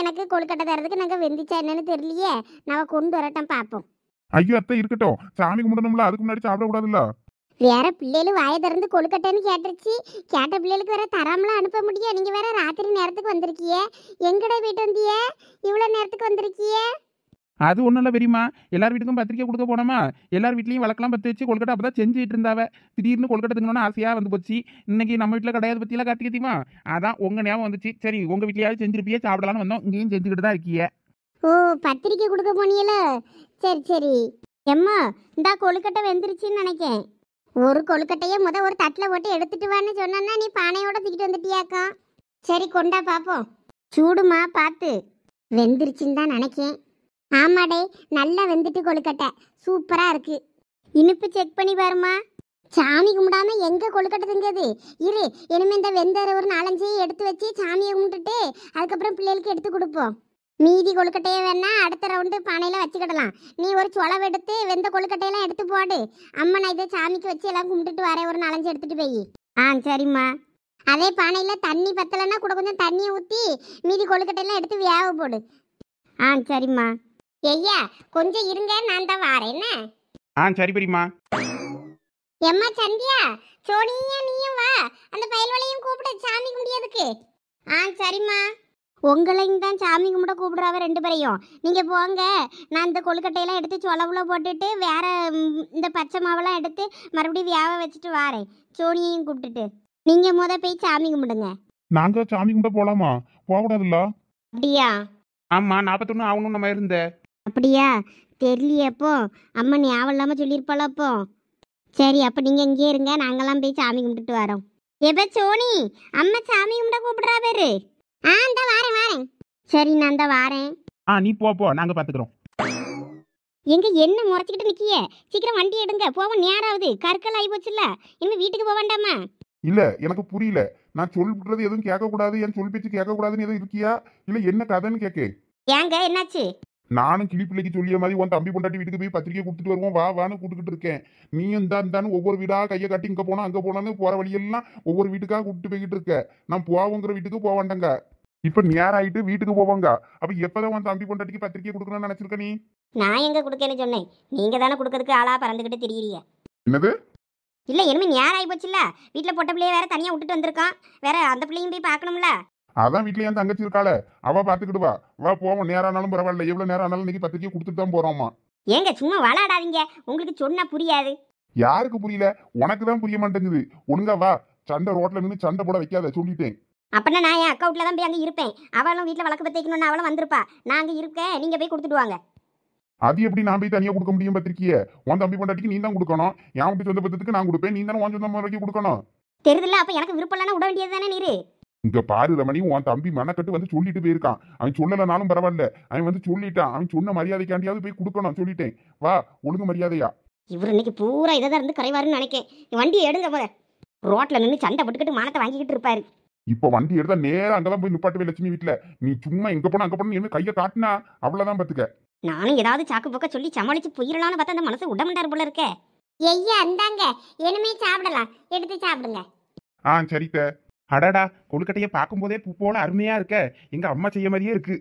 எனக்கு கொழுக்கட்டை தரதுக்கு நாங்கள் வெந்துச்சா என்னன்னு தெரியலையே. நான் கொண்டு வரட்டும், பார்ப்போம். ஐயோ அத்தை, இருக்கட்டும். சாமி கும்பிடணும்ல, அதுக்கு முன்னாடி சாப்பிடக்கூடாதுல்ல. வேற பிள்ளைகள் வாயை திறந்து கொழுக்கட்டைன்னு கேட்டுருச்சு. கேட்ட பிள்ளைகளுக்கு வேற தராமலாம் அனுப்ப முடியும். நீங்க வேற ராத்திரி நேரத்துக்கு வந்திருக்கிய. எங்கடா போயிட்டு வந்திய? இவ்வளவு நேரத்துக்கு வந்திருக்கிய? அது ஒன்றும் இல்லை பெரியம்மா. எல்லார் வீட்டுக்கும் பத்திரிக்கை கொடுக்க போனோமா. எல்லார் வீட்லையும் வழக்கெல்லாம் பற்றி வச்சு கொழுக்கட்டை அப்போ தான் செஞ்சுட்டு இருந்தாவ. திடீர்னு கொழுக்கட்டை திங்கணும்னு ஆசையாக வந்து போச்சு. இன்னைக்கு நம்ம வீட்டில் கிடையாது பற்றியெல்லாம் கார்த்திகை தீபம். அதான் உங்கள் ஞாபகம் வந்துச்சு. சரி, உங்கள் வீட்லையாவது செஞ்சிருப்பியே, சாப்பிடலான்னு வந்தோம். இங்கேயும் செஞ்சுக்கிட்டு தான் இருக்கிய. ஓ, பத்திரிக்கை கொடுக்க போனீங்களோ? சரி சரி. எம்மா, இந்தா கொழுக்கட்டை வெந்துருச்சுன்னு நினைக்கேன். ஒரு கொழுக்கட்டையே ஒரு தட்டில் போட்டு எடுத்துட்டு வான்னு சொன்னா நீ பானையோட தூக்கிட்டு வந்துட்டியாக்கா. சரி கொண்டா பாப்போம். சூடுமா பார்த்து. வெந்துருச்சுன்னு தான் நினைக்கேன். ஆமாடே, நல்லா வெந்துட்டு கொழுக்கட்டை சூப்பராக இருக்கு. இனிப்பு செக் பண்ணி பாருமா. சாமி கும்பிடாம எங்க கொழுக்கட்டை திங்கிறது? இரு, இனிமே இந்த வெந்தரை ஒரு 4-5 எடுத்து வச்சு சாமியை கும்பிட்டுட்டு அதுக்கப்புறம் பிள்ளைகளுக்கு எடுத்து கொடுப்போம். மீதி கொழுக்கட்டையை வேணா அடுத்த ரவுண்டு பானையில் வச்சுக்கிடலாம். நீ ஒரு சொலவு எடுத்து வெந்த கொழுக்கட்டையெல்லாம் எடுத்து போடு. அம்மா நான் இதை சாமிக்கு வச்சு எல்லாம் கும்பிட்டுட்டு வரேன். ஒரு 4-5 எடுத்துட்டு போய். சரிம்மா. அதே பானையில் தண்ணி பத்தலைன்னா கூட கொஞ்சம் தண்ணியை ஊற்றி மீதி கொழுக்கட்டையெல்லாம் எடுத்து வேக போடு. சரிம்மா. ஐயா கொஞ்சம் இருங்க, நான் தான் வாரேன். என்ன? சரி பெரியம்மா. எம்மா சந்தியா, சோனியா நீயும் வா. அந்த பயல்வளையும் கூப்பிடு சாமி கும்பிடியதுக்கு. சரிம்மா. உங்களையும் தான் சாமி கும்பிட கூப்பிடுறாவ 2 பேரையும். நீங்கள் போங்க, நான் இந்த கொழுக்கட்டையெல்லாம் எடுத்து சொலவுல போட்டுட்டு வேற இந்த பச்சை மாவெல்லாம் எடுத்து மறுபடியும் வேக வச்சுட்டு வாரேன். சோனியையும் கூப்பிட்டுட்டு நீங்கள் போய் சாமி கும்பிடுங்க. நாங்க சாமி கும்பிட போலாமா? போகக்கூடாதுல்ல? அப்படியா? ஆமாம் 41 ஆகணும் நம்ம இருந்த. அப்படியா? தெரியலையப்போ அம்மா ஞாபகம் இல்லாமல் சொல்லியிருப்பாளோ அப்போ. சரி, அப்போ நீங்கள் இங்கே இருங்க, நாங்களாம் போய் சாமி கும்பிட்டுட்டு வரோம். எப்போ சோனி, அம்மா சாமி கும்பிட கூப்பிடுறா பேரு. இந்த வாரேன். சரி, நான் தான் வாரேன். நீ போ, நாங்கள் பார்த்துக்குறோம். எங்க என்ன முறைச்சிக்கிட்டு நிற்கிய? சீக்கிரம் வண்டி எடுங்க, போவோம். நேராகுது, கற்கள் ஆகி போச்சுல்ல. இனிமே வீட்டுக்கு போக வேண்டாமா? இல்ல, எனக்கு புரியல. நான் சொல்றது எதுவும் கேட்கக்கூடாது, என் சொல் பேச்சு கேட்கக்கூடாதுன்னு எதுவும் இருக்கியா? இல்ல என்ன கதைன்னு கேட்க. ஏங்க என்னாச்சு? நானும் கிளி பிள்ளைக்கு சொல்லிய மாதிரி உன் தம்பி பொண்டாட்டி வீட்டுக்கு போய் பத்திரிக்கை கொடுத்துட்டு வருவோம், வா வான்னு கூப்பிட்டுக்கிட்டு இருக்கேன். நீயும் இருந்தான்னு ஒவ்வொரு வீடா கையை காட்டி இங்க போனா அங்க போனான்னு போற வழியெல்லாம் ஒவ்வொரு வீட்டுக்காக கூப்பிட்டு போய்கிட்டு இருக்க. நான் போவோங்கிற வீட்டுக்கு போக வேண்டாங்க. இப்ப நேரம் ஆயிட்டு வீட்டுக்கு போவாங்க. அப்ப எப்பதான் உன் தம்பி பொண்டாட்டிக்கு பத்திரிக்கை கொடுக்கணும்னு நினைச்சிருக்க நீ? நான் எங்க கொடுக்கேன்னு சொன்னேன்? நீங்க தானே கொடுக்கறதுக்கு ஆளா பறந்துகிட்டு திரியிறிய. என்னது? இல்ல, இனிமே நேரம் ஆகி போச்சுல்ல. வீட்டுல பொட்ட பிள்ளைய வேற தனியா விட்டுட்டு வந்திருக்கான். வேற அந்த பிள்ளையும் போய் பார்க்கணும்ல. அதான் வீட்டுல என் தங்கச்சி இருக்காள, அவ பாத்துக்கிடுவா. வா போவோம், நேரம் ஆனாலும் பரவாயில்ல, எவ்வளவு நேரம் ஆனாலும் இன்னைக்கு பத்திரிக்கை கொடுத்துட்டு தான் போறோமா. ஏங்க சும்மா விளையாடாதீங்க, உங்களுக்கு சொன்னா புரியாது. யாருக்கு புரியல? உனக்கு தான் புரிய மாட்டேங்குது. ஒழுங்கா வா, சண்டை ரோட்ல நின்று சண்டை போட வைக்காத, சொல்லிட்டேன். அப்பனா நான் என் அக்கா வீட்டில் தான் போய் அங்கே இருப்பேன். அவளும் வீட்டில் வழக்கு பற்றிக்கணும்னு அவளும் வந்திருப்பா. நான் அங்கே இருக்கேன், நீங்கள் போய் கொடுத்துட்டு வாங்க. அது எப்படி நான் போய் தனியா கொடுக்க முடியும் பத்திரிக்கையை? உன் தம்பி பொண்டாட்டிக்கு நீ தான் கொடுக்கணும். என் வீட்டு சொந்த பத்திரத்துக்கு நான் கொடுப்பேன், நீ தானே உன் சொந்த முறைக்கு கொடுக்கணும். தெரியுதுல்ல, அப்போ எனக்கு விருப்பம் இல்லைன்னா விட வேண்டியது தானே நீரு. இங்க பாரு ரமணி, உன் தம்பி மனக்கட்டு வந்து சொல்லிட்டு போயிருக்கான். அவன் சொல்லலனாலும் பரவாயில்ல, அவன் வந்து சொல்லிட்டான். அவன் சொன்ன மரியாதைக்காண்டியாவது போய் கொடுக்கணும், சொல்லிட்டேன். வா, ஒழுங்கு மரியாதையா. இவர் இன்னைக்கு பூரா இதை தான் இருந்து கரைவாருன்னு நினைக்கேன். வண்டியை எடுங்க போத. ரோட்ல நின்று சண்டை போட்டுக்கிட்டு மானத்தை வாங்கிக்கிட்டு இருப்பாரு. இப்ப வண்டி எடுத்தா நேரம் அங்கதான் போய் நிப்பாட்டுவே லட்சுமி வீட்டுல. நீ சும்மா எங்க போனா அங்க போன என்ன கையை காட்டினா அவ்வளவுதான் பாத்துக்க. நானும் ஏதாவது சாக்கு போக்க சொல்லி சமாளிச்சு போயிடலாம்னு பார்த்தா அந்த மனசு உடம்புண்டாரு போல இருக்கே. ஐயா அந்தாங்க, இனிமே சாப்பிடலாம், எடுத்து சாப்பிடுங்க. சரித்த. அடடா, கொழுக்கட்டையை பார்க்கும்போதே பூ போல அருமையா இருக்க. எங்க அம்மா செய்ய மாதிரியே இருக்கு.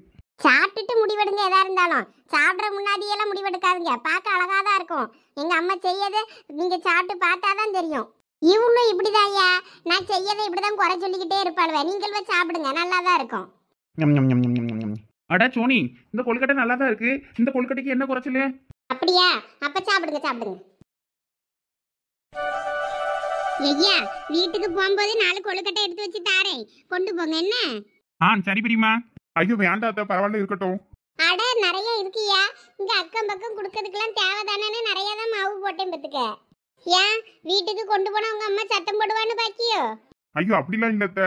சாப்பிட்டுட்டு முடிவெடுங்க, எதா இருந்தாலும். சாப்பிட்ற முன்னாடியெல்லாம் முடிவெடுக்காதுங்க, பார்க்க அழகா தான் இருக்கும். எங்க அம்மா செய்யது நீங்க சாப்பிட்டு பார்த்தாதான் தெரியும். இவளும் இப்படிதான் ஐயா, நான் செய்யதை இப்படிதான் குறை சொல்லிக்கிட்டே இருப்பாளுவ. நீங்கள் சாப்பிடுங்க, நல்லா தான் இருக்கும். அடா சோனி, இந்த கொழுக்கட்டை நல்லா தான் இருக்கு. இந்த கொழுக்கட்டைக்கு என்ன குறைச்சல? அப்படியா? அப்ப சாப்பிடுங்க சாப்பிடுங்க. ஐயா, வீட்டுக்கு போகும்போது 4 கொழுக்கட்டை எடுத்து வச்சு தாரேன், கொண்டு போங்க. என்ன? சரி பெரியம்மா. ஐயோ வேண்டாத்த, பரவாயில்ல இருக்கட்டும். அட நிறைய இருக்குயா, இங்க அக்கம் பக்கம் குடுக்கறதுக்கெல்லாம் தேவைதானே நிறைய தான் மாவு போட்டேன் பத்துக்க. ஏன் வீட்டுக்கு கொண்டு போனா உங்க அம்மா சத்தம் போடுவான்னு பாக்கியோ? ஐயோ அப்படிலாம் இல்லத்த.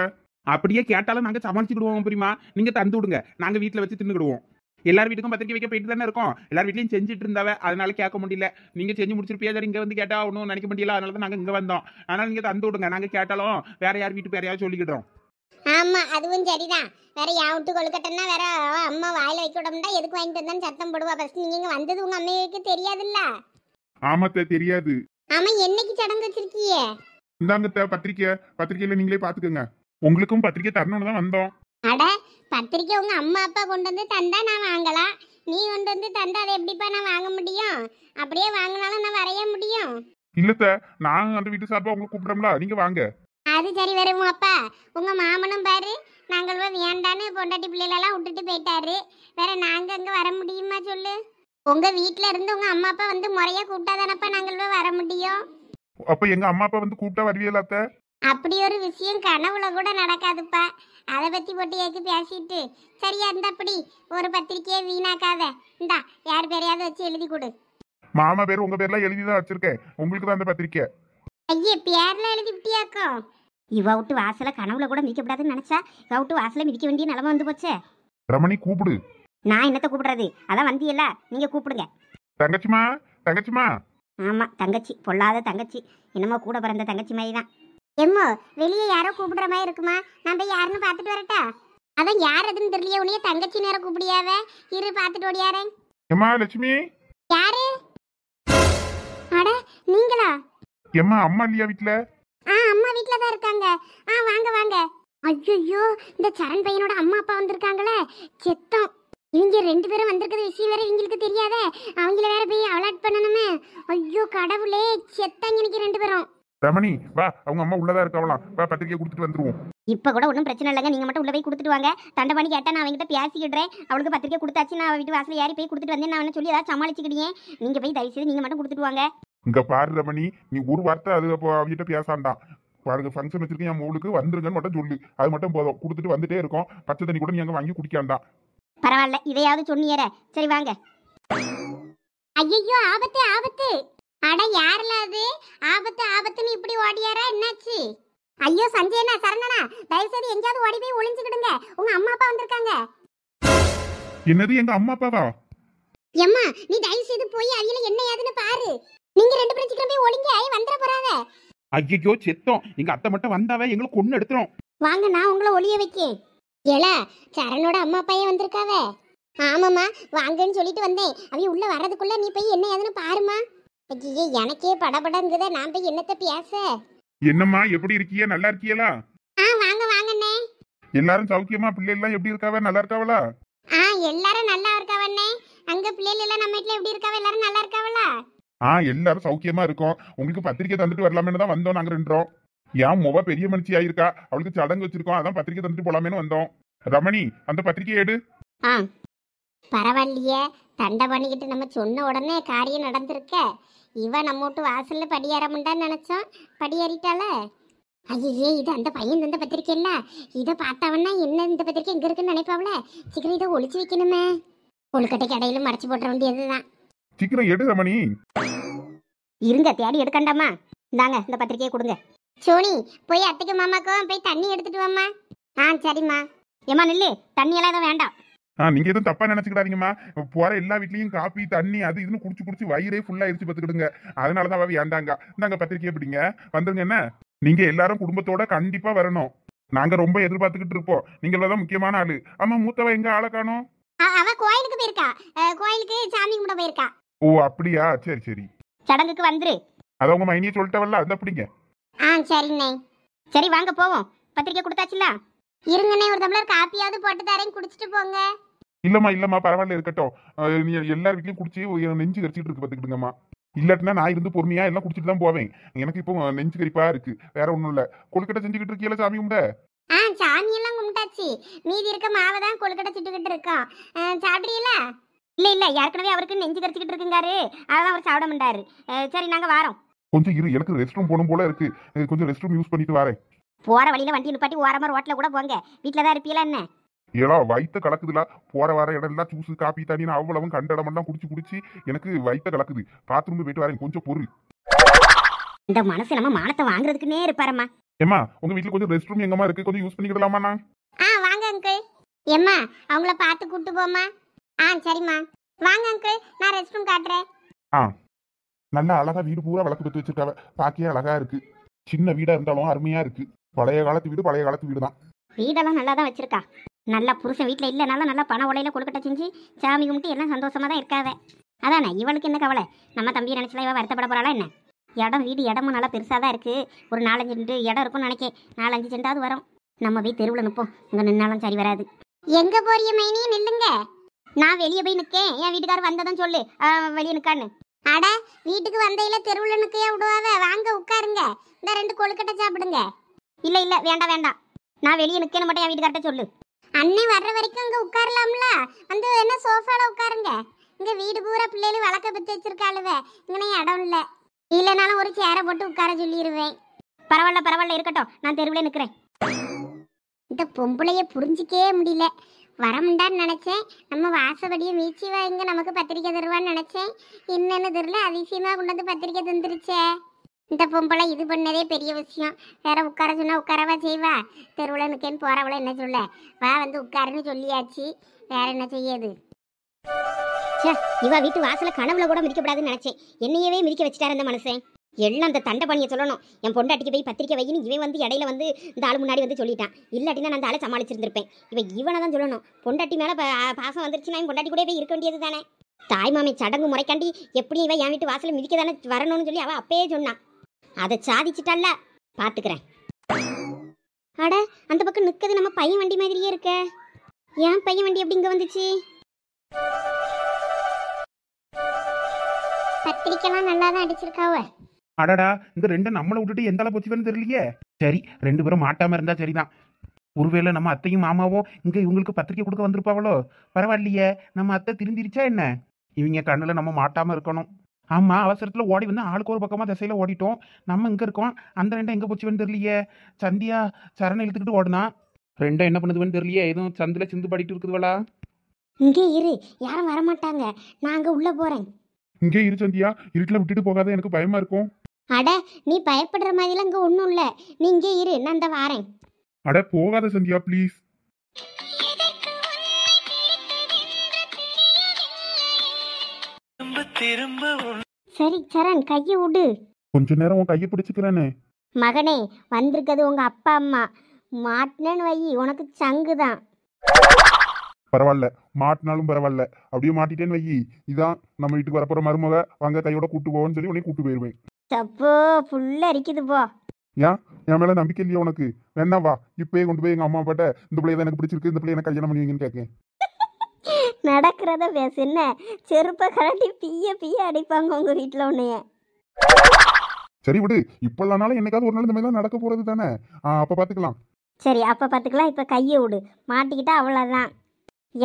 அப்படியே கேட்டாலும் நாங்க சமாளிச்சுக்கிடுவோம் பெரியம்மா. நீங்க தந்து விடுங்க, நாங்க வீட்டுல வச்சு தின்னுக்கிடுவோம். எல்லார் வீட்டுக்கும் பத்திரிக்கை வைக்க போயிட்டு தானே இருக்கோம். எல்லார் வீட்லயும் செஞ்சுட்டு இருந்தாவ, அதனால கேட்க முடியல. நீங்க செஞ்சு முடிச்சிருப்பியா, இங்க வந்து கேட்டா ஒன்றும் நினைக்க முடியல. அதனால தான் நாங்க இங்க வந்தோம். அதனால நீங்க தந்து விடுங்க, நாங்க கேட்டாலும் வேற யார் வீட்டு பேரையாவது சொல்லிக்கிட்டோம். ஆமா, அதுவும் சரிதான். வேற யா விட்டு கொழுக்கட்டைன்னா வேற அம்மா வாயில வைக்க விடமுண்டா, எதுக்கு வாங்கிட்டு வந்தான்னு சத்தம் போடுவா. ஃபர்ஸ்ட் நீங்க இங்க வந்தது உங்க அம்மைக்கு தெரியாதுல்ல. ஆமாத்த, தெரியாது. ஆமா, என்னைக்கு சடங்கு வச்சிருக்கியே? இந்தாங்கத்த பத்திரிக்கையில நீங்களே பாத்துக்கோங்க. உங்களுக்கும் பத்திரிக்கை தரணும்னு தான் வந்தோம். அட, பத்திரிக்கை உங்க அம்மா அப்பா கொண்டு வந்து தந்தா நான் வாங்கலாம். நீ கொண்டு வந்து தந்தா அதை எப்படிப்பா நான் வாங்க முடியும்? அப்படியே வாங்கினாலும் நான் வரைய முடியும்? இல்லத்த, நான் அந்த வீட்டு சார்பா உங்களுக்கு கூப்பிடுறோம்ல, நீங்க வாங்க. அது சரி வரும் அப்பா. உங்க மாமனும் பாரு, நாங்கள் வேண்டான்னு பொண்டாட்டி பிள்ளைகளெல்லாம் விட்டுட்டு போயிட்டாரு. வேற நாங்க அங்க வர முடியுமா சொல்லு? உங்க வீட்டுல இருந்து உங்க அம்மா அப்பா வந்து முறையா கூப்பிட்டாதானப்பா நாங்கள் வர முடியும். அப்ப எங்க அம்மா அப்பா வந்து கூப்பிட்டா வருவீங்களாத்த? அப்படி ஒரு விஷயம் கனவுல கூட நடக்காதுப்பா. அதை பத்தி போட்டு ஏக்கு பேசிட்டு சரியா இருந்தபடி ஒரு பத்திரிக்கையை வீணாக்காத. இந்தா யார் பேரையாவது வச்சு எழுதி கொடு. மாமா பேர் உங்க பேர்லாம் எழுதி தான் வச்சிருக்கேன், உங்களுக்கு தான் அந்த பத்திரிக்கை. ஐயே பேர்ல எழுதி விட்டியாக்கும். இவ விட்டு வாசல கனவுல கூட மிதிக்கப்படாதுன்னு நினைச்சா இவ விட்டு வாசல மிதிக்க வேண்டிய நிலைமை வந்து போச்சே. ரமணி கூப்பிடு. நான் என்னத்த கூப்பிடுறது, அதான் வந்தியல்ல, நீங்க கூப்பிடுங்க. தங்கச்சிமா, தங்கச்சிமா. ஆமா தங்கச்சி, பொல்லாத தங்கச்சி, என்னமோ கூட பிறந்த தங்கச்சி மாதிரி தான். எம்மோ வெளியே யாரோ கூப்பிடுற மாதிரி இருக்குமா, நான் போய் யாருன்னு பார்த்துட்டு வரட்டா? அதான் யார் அதுன்னு தெரியல, உன்னைய தங்கச்சி நேரம் கூப்பிடியாவே, இரு பார்த்துட்டு ஓடியாரேன். எம்மா லட்சுமி. யாரு? அட நீங்களா? எம்மா அம்மா இல்லையா வீட்டுல? அம்மா வீட்ல தான் இருக்காங்க. வாங்க வாங்க. ஐயோ இந்த சரண் பையனோட அம்மா அப்பா வந்திருக்காங்களே, செத்தம். இவங்க 2 பேரும் வந்திருக்கிற விஷயம் வேற இவங்களுக்கு தெரியாதே, அவங்கள வேற போய் அலர்ட் பண்ணணுமே. ஐயோ கடவுளே, செத்தாங்க இன்னைக்கு 2 பேரும். ரமணி வா, அவங்க அம்மா உள்ளதா இருக்காவலாம், வா பத்திரிக்கை கொடுத்துட்டு வந்துருவோம். இப்ப கூட ஒன்றும் பிரச்சனை இல்லைங்க, நீங்க மட்டும் உள்ள போய் கொடுத்துட்டு வாங்க. தண்டை பண்ணி கேட்டா நான் அவங்ககிட்ட பேசிக்கிடுறேன். அவளுக்கு பத்திரிக்கை கொடுத்தாச்சு, நான் வீட்டு வாசல் ஏறி போய் கொடுத்துட்டு வந்தேன் நான் சொல்லி ஏதாவது சமாளிச்சுக்கிட்டேன். நீங்க போய் தயவு செய்து நீங்க மட்டும் கொடுத்துட்டு வாங்க. இங்க பாரு ரமணி, நீ ஒரு வார்த்தை அது அவகிட்ட பேசாண்டாம். பாருங்க ஃபங்க்ஷன் வச்சிருக்கேன், என் மோளுக்கு வந்துருங்கன்னு மட்டும் சொல்லு, அது மட்டும் போதும். கொடுத்துட்டு வந்துட்டே இருக்கோம், பச்சை தண்ணி கூட நீ அங்க வாங்கி குடிக்காண்டாம். பரவாயில்ல, இதையாவது சொன்னியற. சரி வாங்க. ஐயோ ஆபத்து ஆபத்து. அட யாருல அது? ஆபத்து ஆபத்துன்னு இப்படி ஓடியாரா, என்னாச்சு? ஐயோ சஞ்சயனா சரணனா, தயவு செய்து எங்கேயாவது ஓடி போய் ஒளிஞ்சுக்கிடுங்க, உங்க அம்மா அப்பா வந்திருக்காங்க. என்னது எங்க அம்மா அப்பாவா? எம்மா நீ தயவு செய்து போய் அவியல என்ன ஏதுன்னு பாரு. நீங்க 2 பேரும் சீக்கிரம் போய் ஒளிங்க, வந்துட போறாங்க. ஐயோ செத்தோம், எங்க அத்தை மட்டும் வந்தாவே எங்களை கொன்னு எடுத்துரும். வாங்க நான் உங்களை ஒளிய வைக்க. ஏல சரணோட அம்மா அப்பையே வந்திருக்காவே. ஆமாம்மா வாங்கன்னு சொல்லிட்டு வந்தேன், அவங்க உள்ள வர்றதுக்குள்ள நீ போய் என்ன ஏதுன்னு பாருமா. ஐயே எனக்கே படபடங்குத, நான் போய் என்னத்த பேச. என்னம்மா எப்படி இருக்கீங்க, நல்லா இருக்கீங்களா? வாங்க வாங்கண்ணே. எல்லாரும் சௌக்கியமா? பிள்ளை எல்லாம் எப்படி இருக்காவ, நல்லா இருக்காவளா? எல்லாரும் நல்லா இருக்காவண்ணே. அங்க பிள்ளைகள் எல்லாம் நம்ம வீட்டுல எப்படி இருக்காவ, எல்லாரும் நல்லா இருக்காவளா? எல்லாரும் சௌக்கியமா இருக்கோம். உங்களுக்கு பத்திரிக்கை தந்துட்டு வரலாமேன்னு தான் வந்தோம் நாங்க 2 பேரும். என் முவ பெரிய மனுஷி ஆயிருக்கா, அவளுக்கு சடங்கு வச்சிருக்கோம், அதான் பத்திரிக்கை தந்துட்டு போலாமேன்னு வந்தோம். ரமணி அந்த பத்திரிக்கை எடு. பரவாயில்லையே, தண்டை பண்ணிக்கிட்டு நம்ம சொன்ன உடனே காரியம் நடந்திருக்க. இவன் நம்ம வீட்டு வாசல்ல படியேறமுண்டான்னு நினைச்சோம், படியேறிட்டால. ஐயே இது அந்த பையன் தந்த பத்திரிக்கை இல்ல, இதை பார்த்தவன்னா என்ன இந்த பத்திரிக்கை எங்க இருக்குன்னு நினைப்பாவல. சீக்கிரம் இதை ஒளிச்சு வைக்கணுமே, கொழுக்கட்டைக்கு இடையில மறைச்சு போட்ட வேண்டியதுதான். சீக்கிரம் எடு ரமணி. இருங்க தேடி எடுக்கண்டாமா. இந்தாங்க இந்த பத்திரிக்கையை கொடுங்க. சோனி போய் அத்தைக்கு மாமாக்கும் போய் தண்ணி எடுத்துட்டு வாம்மா. சரிம்மா. ஏமா நில்லு, தண்ணியெல்லாம் எதுவும் வேண்டாம். நீங்க எதுவும் தப்பா நினைச்சுக்கிடாதீங்கம்மா. போற எல்லா வீட்லயும் காப்பி தண்ணி அது இதுன்னு குடிச்சு குடிச்சு வயிறே ஃபுல்லா ஆயிடுச்சு பாத்துக்கிடுங்க. அதனாலதான் அவ ஏண்டாங்க. இந்தாங்க பத்திரிக்கையை பிடிங்க, வந்துருங்க. என்ன நீங்க எல்லாரும் குடும்பத்தோட கண்டிப்பா வரணும், நாங்க ரொம்ப எதிர்பார்த்துக்கிட்டு இருப்போம். நீங்களதான் முக்கியமான ஆளு. ஆமா மூத்தவ எங்க, ஆளை காணோம்? அவ கோயிலுக்கு போயிருக்கா, கோயிலுக்கு சாமி கும்பிட போயிருக்கா. ஓ அப்படியா, சரி சரி. சடங்குக்கு வந்துரு. அத உங்க மைனியை சொல்லிட்டவல்ல, அந்த பிடிங்க. சரிண்ணே. சரி வாங்க போவோம். பத்திரிக்கை கொடுத்தாச்சுல? இருங்கண்ணே, ஒரு டம்ளர் காப்பியாவது போட்டு தரேன், குடிச்சிட்டு போங்க. இல்லம்மா பரவாயில்ல இருக்கட்டும். நீ எல்லார் வீட்லயும் குடிச்சு நெஞ்சு கரிச்சிட்டு இருக்கு பாத்துக்கிட்டுங்கம்மா. இல்லாட்டினா நான் இருந்து பொறுமையா எல்லாம் குடிச்சிட்டு தான் போவேன். எனக்கு இப்போ நெஞ்சு கரிப்பா இருக்கு, வேற ஒண்ணும் இல்ல. கொழுக்கட்டை செஞ்சுக்கிட்டு இருக்கீல சாமி கும்பிட? சாமி எல்லாம் கும்பிட்டாச்சு, மீதி இருக்க மாவை தான் கொழுக்கட்டை சுட்டுக்கிட்டு இருக்கோம். சாப்பிடுறீங்களா? இல்ல ஏற்கனவே அவருக்கு நெஞ்சு கரிச்சுக்கிட்டு இருக்குங்காரு, அதான் அவர் சாப்பிட மாட்டாரு. சரி நாங்க வாரோம். கொஞ்சம் இரு, எனக்கு ரெஸ்ட் ரூம் போகணும் போல இருக்கு, கொஞ்சம் ரெஸ்ட் ரூம் யூஸ் பண்ணிட்டு வரேன். போற வழியில வண்டி நிப்பாட்டி ஓரமா ரோட்ல கூட போங்க, வீட்டுல தான் இருப்பீங்களா என்ன? ஏலா வயித்த கலக்குதுல, போற வர இடம் எல்லாம் ஜூஸ் காப்பி தண்ணி அவ்வளவும் கண்ட இடமெல்லாம் குடிச்சு எனக்கு வயித்த கலக்குது. பாத்ரூம் போயிட்டு வரேன், கொஞ்சம் பொறு. இந்த மனசு நம்ம மானத்தை வாங்குறதுக்குன்னே இருப்பாரம்மா. ஏமா உங்க வீட்டுல கொஞ்சம் ரெஸ்ட் ரூம் எங்கம்மா இருக்கு, கொஞ்சம் யூஸ் பண்ணிக்கிடலாமா? வாங்க அங்கிள். ஏம்மா அவங்கள பார்த்து கூட்டு போமா. சரிம்மா வாங்க அங்கிள், நான் ரெஸ்ட் ரூம் காட்டுறேன். நல்லா அழகா வீடு பூரா விளக்கு பத்தி வச்சிருக்காவ, பாக்கியே அழகா இருக்கு. சின்ன வீடா இருந்தாலும் அருமையா இருக்கு. பழைய காலத்து வீடு பழைய காலத்து வீடு தான். வீடெல்லாம் நல்லா தான் வச்சிருக்கா. நல்லா புருஷன் வீட்டுல இல்லைனாலும் நல்லா பண உலையில கொழுக்கட்டை செஞ்சு சாமி கும்பிட்டு எல்லாம் சந்தோஷமா தான் இருக்காவே. அதானே இவளுக்கு என்ன கவலை, நம்ம தம்பியை நினைச்சலாம் இவ வருத்தப்பட போறாளா என்ன? இடமும் நல்லா பெருசாக தான் இருக்கு. ஒரு 4-5 இடம் இருக்கும்னு நினைக்கேன், 4-5 சென்டாவது வரும். நம்ம போய் தெருவில் நிற்போம், இங்கே நின்னாலும் சரி வராது. எங்க போறிய மைனி, நில்லுங்க. நான் வெளியே போய் நிற்கேன், என் வீட்டுக்காரர் வந்ததும் சொல்லு வெளியே நிற்கான்னு. அட வீட்டுக்கு வந்தையில தெருவில் நிற்கையா விடுவாவ, வாங்க உட்காருங்க, இந்த 2 கொழுக்கட்டை சாப்பிடுங்க. இல்ல வேண்டாம், நான் வெளியே நிற்கேன்னு மட்டும் என் வீட்டுக்கார்ட்ட சொல்லு. அண்ணே வர்ற வரைக்கும் அங்கே உட்காரலாம்ல, வந்து என்ன சோஃபால உட்காருங்க. இங்கே வீடு பூரா பிள்ளைகள் வழக்க பற்றி வச்சிருக்காளுவ, இங்கே இடம் இல்லை. இல்லைனாலும் ஒரு சேரை போட்டு உட்கார சொல்லிடுவேன். பரவாயில்ல பரவாயில்ல இருக்கட்டும், நான் தெருவில் நிற்கிறேன். இந்த பொம்பளைய புரிஞ்சிக்கவே முடியல. வரமுண்டான்னு நினச்சேன், நம்ம வாசப்படியை மீச்சிவா இங்கே நமக்கு பத்திரிக்கை தருவான்னு நினச்சேன். என்னன்னு தெரியல, அதிசயமாக கொண்டு வந்து பத்திரிக்கை தந்துருச்சே. இந்த பொம்பளை இது பண்ணதே பெரிய விஷயம். வேற உட்கார சொன்னா உட்காரவா செய்வா? தெருவில் நிற்கேன்னு போறவள என்ன சொல்ல, வா வந்து உட்காருன்னு சொல்லியாச்சு, வேற என்ன செய்யாது. இவ வீட்டு வாசல கனவுல கூட மிதிக்கப்படாதுன்னு நினைச்சேன். என்னையவே மிதிக்க வச்சுட்டாரு அந்த மனுஷன். எல்லாம் அந்த தண்டை பணியை சொல்லணும். என் பொண்டாட்டிக்கு போய் பத்திரிக்கை வையின்னு இவன் வந்து இடையில வந்து இந்த ஆள் முன்னாடி வந்து சொல்லிட்டான். இல்லாட்டினா நான் அந்த ஆளை சமாளிச்சிருந்திருப்பேன். இவனை தான் சொல்லணும். பொண்டாட்டி மேல பாசம் வந்துருச்சுன்னா என் பொண்டாட்டி கூட போய் இருக்க வேண்டியது தானே. தாய் மாமை சடங்கு முறைக்காண்டி எப்படி இவன் என் வீட்டு வாசல மிதிக்க தானே வரணும்னு சொல்லி அவ அப்பயே சொன்னான். அதை சாதிச்சிட்டால, பாத்துக்கிறேன். அட, அந்த பக்கம் நிற்கிறது நம்ம பையன் வண்டி மாதிரியே இருக்க. ஏன் பையன் வண்டி எப்படி இங்க வந்துச்சு? பத்திரிக்கைலாம் நல்லா தான் அடிச்சிருக்காவ. அடடா, இந்த ரெண்டும் நம்மளை விட்டுட்டு எந்த அளவு போச்சுன்னு தெரியலையே. சரி, 2 பேரும் மாட்டாம இருந்தா சரிதான். ஒருவேளை நம்ம அத்தையும் மாமாவும் இங்க இவங்களுக்கு பத்திரிக்கை கொடுக்க வந்திருப்பாவளோ? பரவாயில்லையே, நம்ம அத்தை திருந்திருச்சா என்ன? இவங்க கண்ணுல நம்ம மாட்டாம இருக்கணும். ஆமா, அவசரத்துல ஓடி வந்து ஆளுக்கு ஒரு பக்கமா திசையில ஓடிட்டோம். நம்ம இங்க இருக்கோம். அந்த ரெண்டும் எங்க போச்சுன்னு தெரியலையே. சந்தியா சரணை இழுத்துக்கிட்டு ஓடுனா. ரெண்டும் என்ன பண்ணுதுன்னு தெரியலையே. எதுவும் சந்தில சிந்து படிட்டு இருக்குதுவளா? இங்கே இரு, யாரும் வரமாட்டாங்க, நான் அங்க உள்ள போறேன். இங்கே இரு சந்தியா, இருட்டில் விட்டுட்டு போகாத, எனக்கு பயமா இருக்கும். அட, நீ பயப்படுற மாதிரிலாம் இங்க ஒன்றும் இல்லை. நீ இங்கே இரு, நான் இந்த வாரேன். அட போகாத சந்தியா ப்ளீஸ். சரி சரண், கையை விடு. கொஞ்ச நேரம் உன் கையை பிடிச்சுக்கிறேன்னு. மகனே, வந்திருக்கிறது உங்க அப்பா அம்மா. மாட்டினேன்னு வை, உனக்கு சங்குதான். பரவாயில்ல, மாட்டினாலும் பரவாயில்ல. அப்படியே மாட்டிட்டேன்னு வை, இதான் நம்ம வீட்டுக்கு வரப்போற மருமக, வாங்க கையோட கூட்டு போவோன்னு சொல்லி உடனே கூட்டு போயிருவேன். தப்போ, புல்ல அரிக்குது போ. ஏன் என் மேல நம்பிக்கை இல்லையா உனக்கு? வேணா வா, இப்பயே கொண்டு போய் எங்க அம்மா அப்பாட்ட இந்த பிள்ளைய தான் எனக்கு பிடிச்சிருக்கு, இந்த பிள்ளைய எனக்கு கல்யாணம் பண்ணுவீங்கன்னு கேட்கேன். நடக்கிறத பேசு, என்ன செருப்பை கலட்டி பிய பிய அடிப்பாங்க உங்க வீட்டுல உன்னைய. சரி விடு, இப்போதானாலும் என்னைக்காவது ஒரு நாள் இந்த மாதிரி தான் நடக்க போறது தானே. அப்ப பாத்துக்கலாம். சரி, அப்ப பாத்துக்கலாம். இப்ப கையை விடு, மாட்டிக்கிட்டா அவ்வளவுதான்,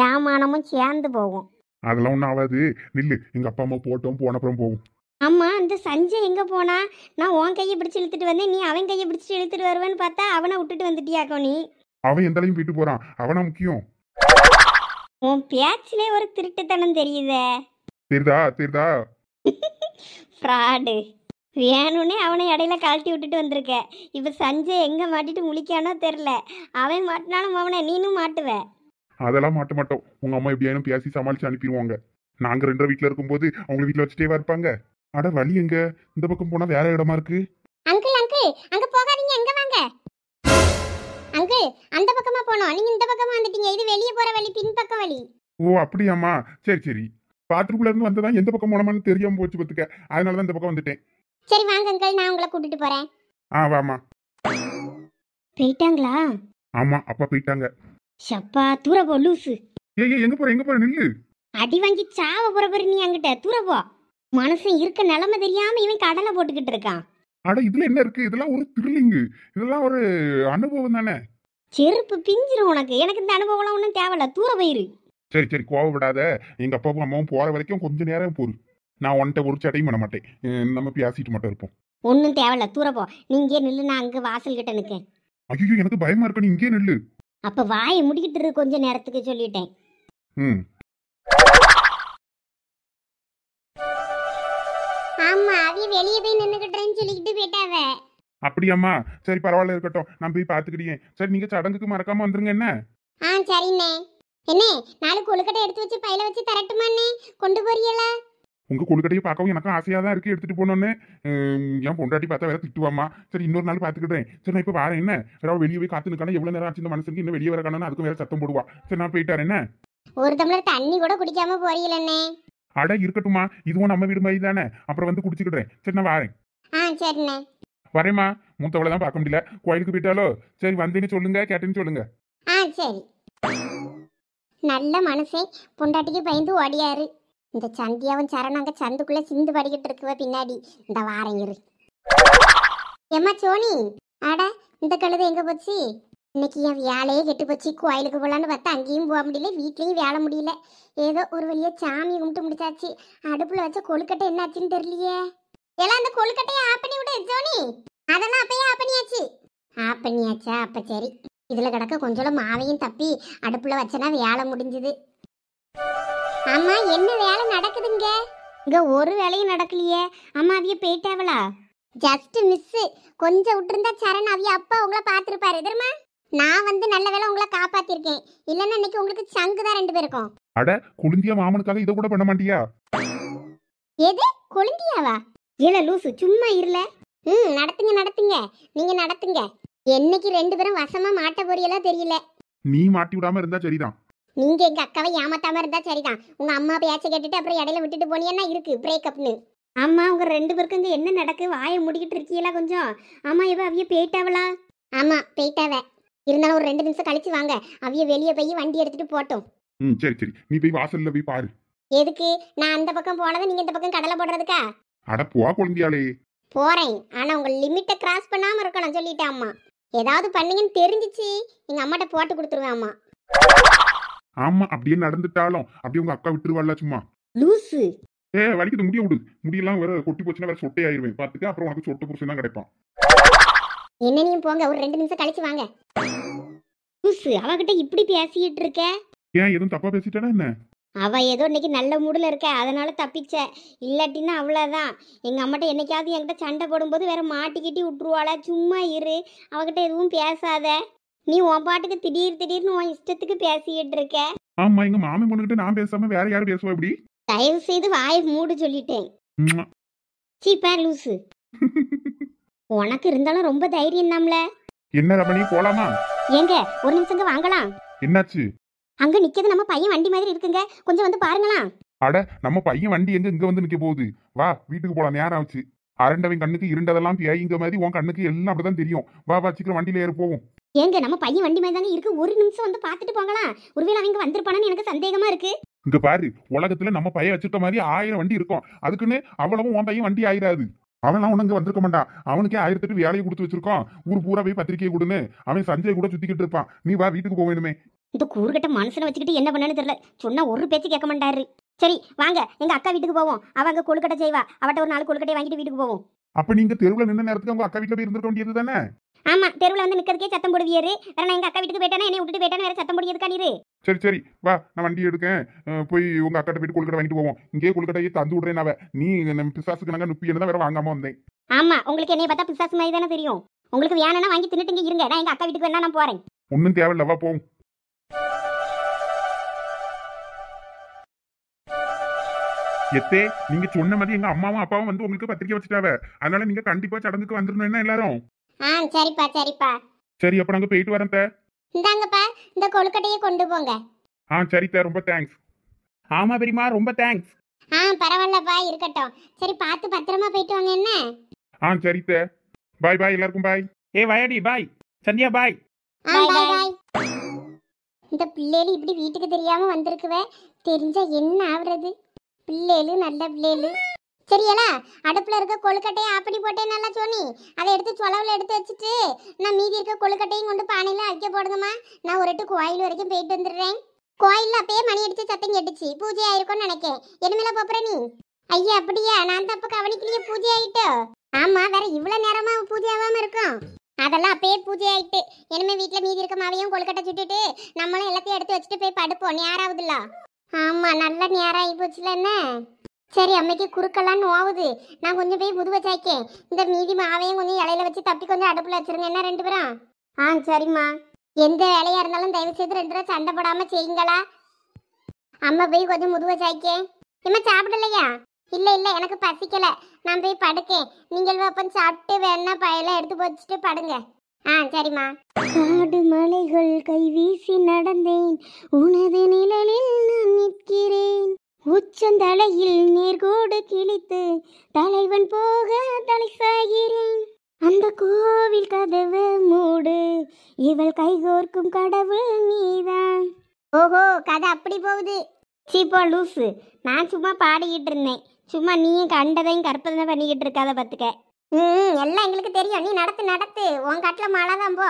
ஏமானமும் சேர்ந்து போகும். அதெல்லாம் ஒன்றும் ஆகாது, நில்லு. எங்க அப்பா அம்மா போட்டோம், போன அப்புறம் போகும். ஆமா, அந்த சஞ்சய் எங்க போனா? நான் உன் கையை பிடிச்சி இழுத்துட்டு வந்தேன், நீ அவன் கையை பிடிச்சி இழுத்துட்டு வருவேன்னு பார்த்தா அவனை விட்டுட்டு வந்துட்டியாக்கோ நீ. அவன் எந்த அளவுக்கு போயிட்டு போறான், அவனா முக்கியம். உன் பேச்சிலே ஒரு திருட்டுத்தனம் தெரியுதே. தெரிதா தெரிதா? ஃப்ராடு. வேணும்னே அவனை இடையில கழட்டி விட்டுட்டு வந்திருக்க. இப்ப சஞ்சய் எங்க மாட்டிட்டு முழிக்கானோ தெரியல. அவன் மாட்டினாலும் அவனை நீனும் மாட்டுவ. அதெல்லாம் மாட்ட மாட்டோம். உங்க அம்மா எப்படியாலும் பேசி சமாளிச்சு அனுப்பிடுவாங்க. நாங்க 2 வீட்டுல இருக்கும்போது அவங்க வீட்டுல வச்சுட்டேவா இருப்பாங்க. அட வழி எங்க? இந்த பக்கம் போனா வேற இடமா இருக்கு. அங்கிள் அங்கிள், அங்க போகாதீங்க, எங்க வாங்க அங்கிள். அந்த பக்கமா போனோம், நீங்க இந்த பக்கமா வந்துட்டீங்க. இது வெளியே போற வழி, பின்பக்கம் வழி. ஓ அப்படியாம்மா, சரி சரி. பாத்ரூம்ல இருந்து வந்ததான் எந்த பக்கம் போனோமான்னு தெரியாம போச்சு பத்துக்க, அதனாலதான் இந்த பக்கம் வந்துட்டேன். சரி வாங்க அங்கிள், நான் உங்களை கூட்டிட்டு போறேன். வாமா. போயிட்டாங்களா? ஆமா, அப்பா போயிட்டாங்க. சப்பா, தூர போ லூசு. ஏய் எங்க போற நில்லு. அடி வாங்கி சாவ போற நீ அங்கிட்ட தூர போ. மனுஷன் இருக்க நிலைமை தெரியாம இவன் கடலை போட்டுக்கிட்டு இருக்கான். அட இதுல என்ன இருக்கு? இதெல்லாம் ஒரு த்ரில்லிங்கு, இதெல்லாம் ஒரு அனுபவம் தானே. செருப்பு பிஞ்சிரும் உனக்கு. எனக்கு இந்த அனுபவம்லாம் ஒன்றும் தேவையில்ல, தூர போயிரு. சரி சரி, கோவப்படாத. எங்க அப்பாவும் அம்மாவும் போற வரைக்கும் கொஞ்ச நேரம் போரு. நான் உன்கிட்ட ஒரு சட்டையும் பண்ண மாட்டேன். நம்ம பேசிட்டு மட்டும் இருப்போம். ஒன்றும் தேவையில்ல, தூர போ. நீ இங்கே நில்லு, நான் அங்கே வாசல் கிட்ட நிற்கேன். ஐயோ எனக்கு பயமா இருக்கு, நீ இங்கே நில்லு. அப்ப வாயை முடிக்கிட்டு இரு, கொஞ்ச நேரத்துக்கு சொல்லிட்டேன். ஆமா, அவிய வெளியே போய் நின்னுக்கிட்டேன்னு சொல்லிக்கிட்டு போயிட்டாவ. அப்படியாம்மா, சரி பரவாயில்ல இருக்கட்டும், நான் போய் பாத்துக்கிட்டேன். சரி நீங்க சடங்குக்கு மறக்காம வந்துருங்க என்ன. சரிண்ணே. என்ன, 4 கொழுக்கட்டை எடுத்து வச்சு பையில வச்சு தரட்டுமாண்ணே? கொண்டு போறீங்களா? உங்க கொழுக்கட்டையை பார்க்கவும் எனக்கும் ஆசையா தான் இருக்கு, எடுத்துட்டு போனோன்னு. என் பொண்டாட்டி பார்த்தா வேற திட்டுவாமா. சரி இன்னொரு நாள் பாத்துக்கிட்டேன். சரி நான் இப்ப வரேன் என்ன. வேற வெளியே போய் காத்து நிக்கணும், எவ்வளவு நேரம் ஆச்சு இந்த மனுஷனுக்கு இன்னும் வெளியே வர காணும், அதுக்கும் வேற சத்தம் போடுவா. சரி நான் போயிட்டாரு என்ன. ஒரு டம்ளர் தண்ணி கூட குடிக்காம போறீங்களே. அட இருக்கட்டுமா, இதுவும் நம்ம வீடு மாதிரி தானே, அப்புறம் வந்து குடிச்சுக்கிட்டேன். சரி நான் வரேன். சரிண்ணே. வரேம்மா. மூத்தவளை தான் பார்க்க முடியல, கோயிலுக்கு போயிட்டாலோ. சரி வந்தேன்னு சொல்லுங்க, கேட்டேன்னு சொல்லுங்க. சரி. நல்ல மனசே, பொண்டாட்டிக்கு பயந்து ஓடியாரு. இந்த சந்தியாவும் சரணாங்க சந்துக்குள்ள சிந்து படிக்கிட்டு இருக்குவ பின்னாடி. இந்த வாரம் இரு. ஏம்மா சோனி, அட இந்த கழுதை எங்க போச்சு? இன்னைக்கு என் வேலையே கெட்டு போச்சு. கோயிலுக்கு போகலான்னு பார்த்தா அங்கேயும் போக முடியல, வீட்லேயும் வேலை முடியல. ஏதோ ஒரு வழியா சாமியை கும்பிட்டு முடிச்சாச்சு. அடுப்புல வச்ச கொழுக்கட்டை என்னாச்சுன்னு தெரியலையே. எல்லாம் அந்த கொழுக்கட்டையை ஆஃப் பண்ணி விடு சோனி. அதெல்லாம் அப்பயே ஆஃப் பண்ணியாச்சு. ஆஃப் பண்ணியாச்சா? அப்ப சரி. இதுல கிடக்க கொஞ்சம் மாவையும் தப்பி அடுப்புல வச்சனா வேலை முடிஞ்சது. அம்மா என்ன வேலை நடக்குதுங்க? இங்க ஒரு வேலையும் நடக்கலையே. அம்மா அவிய போயிட்டாவளா? Just miss. கொஞ்சம் விட்டுருந்தா சரண் அவிய அப்பா உங்களை பார்த்துருப்பாரு தெரியுமா? நான் வந்து நல்ல வேலை உங்களை காப்பாத்திருக்கேன். இல்லைன்னா இன்னைக்கு உங்களுக்கு சங்கு தான் 2 பேருக்கும். அட குளிந்தியா மாமனுக்காக இதை கூட பண்ண மாட்டியா? எது கொழுந்தியாவா? ஏல லூசு சும்மா இருல. நடத்துங்க நடத்துங்க, நீங்க நடத்துங்க. என்னைக்கு 2 பேரும் வசமா மாட்ட போறியெல்லாம் தெரியல. நீ மாட்டி விடாம இருந்தா சரிதான். நீங்க எங்க அக்காவை ஏமாத்தாம இருந்தா சரிதான். உங்க அம்மா பேச்ச கேட்டுட்டு அப்புறம் இடையில விட்டுட்டு போனீங்கன்னா இருக்கு பிரேக்கப்னு. ஆமா உங்க 2 பேருக்கும் இங்க என்ன நடக்கு? வாயை முடிக்கிட்டு இருக்கீங்களா கொஞ்சம்? ஆமா இவ அவிய போயிட்டாவளா? ஆமா போயிட்டாவ. இருந்தாலும் ஒரு 2 நிமிஷம் கழிச்சு வாங்க. அவிய வெளியே போய் வண்டி எடுத்துட்டு போட்டோம். சரி சரி, நீ போய் வாசல்ல போய் பாரு. எதுக்கு? நான் அந்த பக்கம் போனதை நீங்க இந்த பக்கம் கடலை போடுறதுக்கா? அட போ குழந்தையாளே. போறேன், ஆனா உங்க லிமிட்டை கிராஸ் பண்ணாம இருக்கணும் சொல்லிட்டேன் அம்மா. ஏதாவது பண்ணீங்கன்னு தெரிஞ்சிச்சு எங்க அம்மாட்ட போட்டு கொடுத்துருவேன் அம்மா. ஆமா அப்படியே நடந்துட்டாலும் அப்படியே உங்க அக்கா விட்டுருவாள்ல சும்மா. லூசு. வலிக்குது, முடிய விடு. முடியெல்லாம் வேற கொட்டி போச்சுன்னா வேற சொட்டை ஆயிருவேன் பாத்துக்க. அப்புறம் உனக்கு சொட்ட புருஷன் தான் கிடைப்பான். என்ன நீ போங்க, ஒரு 2 நிமிஷம் கழிச்சு வாங்க. லூசு அவகிட்ட இப்படி பேசிட்டு இருக்க? ஏன் எதுவும் தப்பா பேசிட்டானா என்ன? அவ ஏதோ இன்னைக்கு நல்ல மூடுல இருக்க அதனால தப்பிச்ச. இல்லாட்டின்னா அவ்வளவுதான். எங்க அம்மாட்ட என்னைக்காவது என்கிட்ட சண்டை போடும்போது வேற மாட்டிக்கிட்டி விட்டுருவாளா? சும்மா இரு, அவகிட்ட எதுவும் பேசாத. நீ உன் பாட்டுக்கு திடீர்னு உன் இஷ்டத்துக்கு பேசிட்டு இருக்க. ஆமா எங்க மாமன் பொண்ணுகிட்ட நான் பேசாம வேற யாரும் பேசுவா இப்படி? தயவு செய்து வாயை மூடு சொல்லிட்டேன். சீப்பா லூசு. உனக்கு இருந்தாலும் ரொம்ப தைரியம் தான்ல. என்ன ரமணி போலாமா? ஏங்க ஒரு நிமிஷங்க வாங்கலாம். என்னாச்சு? அங்க நிக்கிறது நம்ம பையன் வண்டி மாதிரி இருக்குங்க, கொஞ்சம் வந்து பாருங்களா. அட நம்ம பையன் வண்டி எங்க இங்க வந்து நிக்க போகுது? வா வீட்டுக்கு போலாம், நேரம் ஆச்சு. அரண்டவன் கண்ணுக்கு இருண்டதெல்லாம் பேய்ங்க மாதிரி உன் கண்ணுக்கு எல்லாம் அப்படிதான் தெரியும். வா வா சீக்கிரம் வண்டியில ஏறி போவோம். ஏங்க நம்ம பையன் வண்டி மாதிரி தாங்க இருக்கு, ஒரு நிமிஷம் வந்து பாத்துட்டு போங்களாம். ஒருவேளை அவங்க வந்திருப்பானு எனக்கு சந்தேகமா இருக்கு. இங்க பாரு, உலகத்துல நம்ம பையன் வச்சிருக்க மாதிரி 1000 வண்டி இருக்கும். அதுக்குன்னு அவ்வளவும் உன் பையன் வண்டி ஆயிராது. அவன்லாம் உனக்கு வந்திருக்க மாட்டான். அவனுக்கே 1008 வேலையை கொடுத்து வச்சிருக்கோம். ஊர் பூரா போய் பத்திரிகையை கொடுன்னு அவன் சஞ்சய் கூட சுத்திக்கிட்டு இருப்பான். நீ வா வீட்டுக்கு போவேணுமே. இந்த கூறுகட்ட மனுஷனை வச்சுக்கிட்டு என்ன பண்ணனு தெரியல. சொன்னா ஒரு பேச்சு கேட்க மாட்டாரு. சரி வாங்க எங்க அக்கா வீட்டுக்கு போவோம். அவங்க கொழுக்கட்டை செய்வா, அவட்ட ஒரு 4 கொழுக்கட்டையை வாங்கிட்டு வீட்டுக்கு போவோம். அப்ப நீங்க தெருவுல நின்ன நேரத்துக்கு உங்க அக்கா வீட்டுல போய் இருந்திருக்க வேண்டியது தானே? ஆமா தெருவுல வந்து நிக்கிறதுக்கே சத்தம் போடுவியாரு. வேற நான் எங்க அக்கா வீட்டுக்கு போயிட்டானா என்னை விட்டுட்டு போயிட்டானு வேற சத்தம் போடுறதுக்கா நீரு? சரி சரி வா, நான் வண்டி எடுக்கேன். போய் உங்க அக்காட்ட போயிட்டு கொழுக்கட்டை வாங்கிட்டு போவோம். இங்கே கொழுக்கட்டையை தந்து விடுறேன். அவ நீ பிசாசுக்கு நாங்க நுப்பி தான் வேற வாங்காம வந்தேன். ஆமா உங்களுக்கு என்னைய பார்த்தா பிசாசு மாதிரி தானே தெரியும். உங்களுக்கு வேணும்னா வாங்கி தின்னுட்டு இருங்க. நான் எங்க அக்கா வீட்டுக்கு வேணா நான் போறேன். ஒன்னும் தேவையில்ல, வா போவோம். எத்தே நீங்க சொன்ன மாதிரி எங்க அம்மாவும் அப்பாவும் வந்து உங்களுக்கு பத்திரிக்கை வச்சுட்டாவ. அதனால நீங்க கண்டிப்பா சடங்குக்கு வந்துடணும் என்ன எல்லாரும்? சரிப்பா சரிப்பா. சரி அப்ப நாங்க போயிட்டு வரேன். இந்தாங்கப்பா இந்த கொழுக்கட்டையை கொண்டு போங்க. சரி தே, ரொம்ப தேங்க்ஸ். ஆமா பெரியமா, ரொம்ப தேங்க்ஸ். பரவாயில்லப்பா இருக்கட்டும். சரி பார்த்து பத்திரமா போயிட்டு வாங்க என்ன. சரி தே, பாய் பாய் எல்லாருக்கும் பாய். வாயாடி பாய். சந்தியா பாய். பாய். இந்த பிள்ளைகள் இப்படி வீட்டுக்கு தெரியாம வந்திருக்குவே, தெரிஞ்சா என்ன ஆகுறது? பிள்ளைகள் நல்ல பிள்ளைகள். சரியலா அடுப்புல இருக்க கொழுக்கட்டையை ஆப்படி போட்டேன் நல்லா சோனி. அதை எடுத்து சொலவுல எடுத்து வச்சுட்டு நான் மீதி இருக்க கொழுக்கட்டையும் கொண்டு பானையில வைக்க போடுங்கம்மா. நான் ஒரு 8 கோயில் வரைக்கும் போயிட்டு வந்துடுறேன். கோயில்ல அப்பயே மணி அடிச்சு சத்தம் கேட்டுச்சு, பூஜை ஆயிருக்கும்னு நினைக்கேன். இனிமேல போற நீ? ஐயா அப்படியா? நான் தப்பு கவனிக்கலையே, பூஜை ஆயிட்டு. ஆமா வேற இவ்வளவு நேரமா பூஜை ஆகாம இருக்கும். அதெல்லாம் அப்பயே பூஜை ஆயிட்டு. இனிமே வீட்டுல மீதி இருக்க மாவையும் கொழுக்கட்டை சுட்டுட்டு நம்மளும் எல்லாத்தையும் எடுத்து வச்சுட்டு போய் படுப்போம். நேராகுதுல்ல? ஆமா நல்ல நேரம் ஆகி போச்சுல என்ன. சரி அம்மைக்கு குறுக்கெல்லாம் நோவுது. நான் கொஞ்சம் போய் முதுவை சாய்க்கேன். இந்த மீதி மாவையும் கொஞ்சம் இலையில வச்சு தப்பி கொஞ்சம் அடுப்புல வச்சிருங்க என்ன 2 பேரும். சரிம்மா. எந்த வேலையா இருந்தாலும் தயவு செய்து 2 பேரும் சண்டை போடாம செய்யுங்களா. அம்மா போய் கொஞ்சம் முதுவை சாய்க்கேன். இம்மா சாப்பிடலையா? இல்ல எனக்கு பசிக்கல, நான் போய் படுக்கேன். நீங்கள் அப்பன் சாப்பிட்டு வேணா பயல எடுத்து வச்சுட்டு படுங்க. சரிம்மா. காடு மலைகள் கை வீசி நடந்தேன், உனது நிழலில் நான் நிற்கிறேன். உச்சந்தலையில் நேர்கோடு கிழித்து தலைவன் போக தலை சாகிறேன். அந்த கோவில் கதவு மூடு, இவள் கைகோர்க்கும் கடவுள் நீதான். ஓஹோ கதை அப்படி போகுது. சீப்போ லூசு, நான் சும்மா பாடிக்கிட்டு இருந்தேன். சும்மா நீயும் கண்டதையும் கற்பனை பண்ணிக்கிட்டு இருக்காத பார்த்துக்க. எல்லாம் எங்களுக்கு தெரியும். நீ நடத்து உன் காட்டுல மழை தான் போ.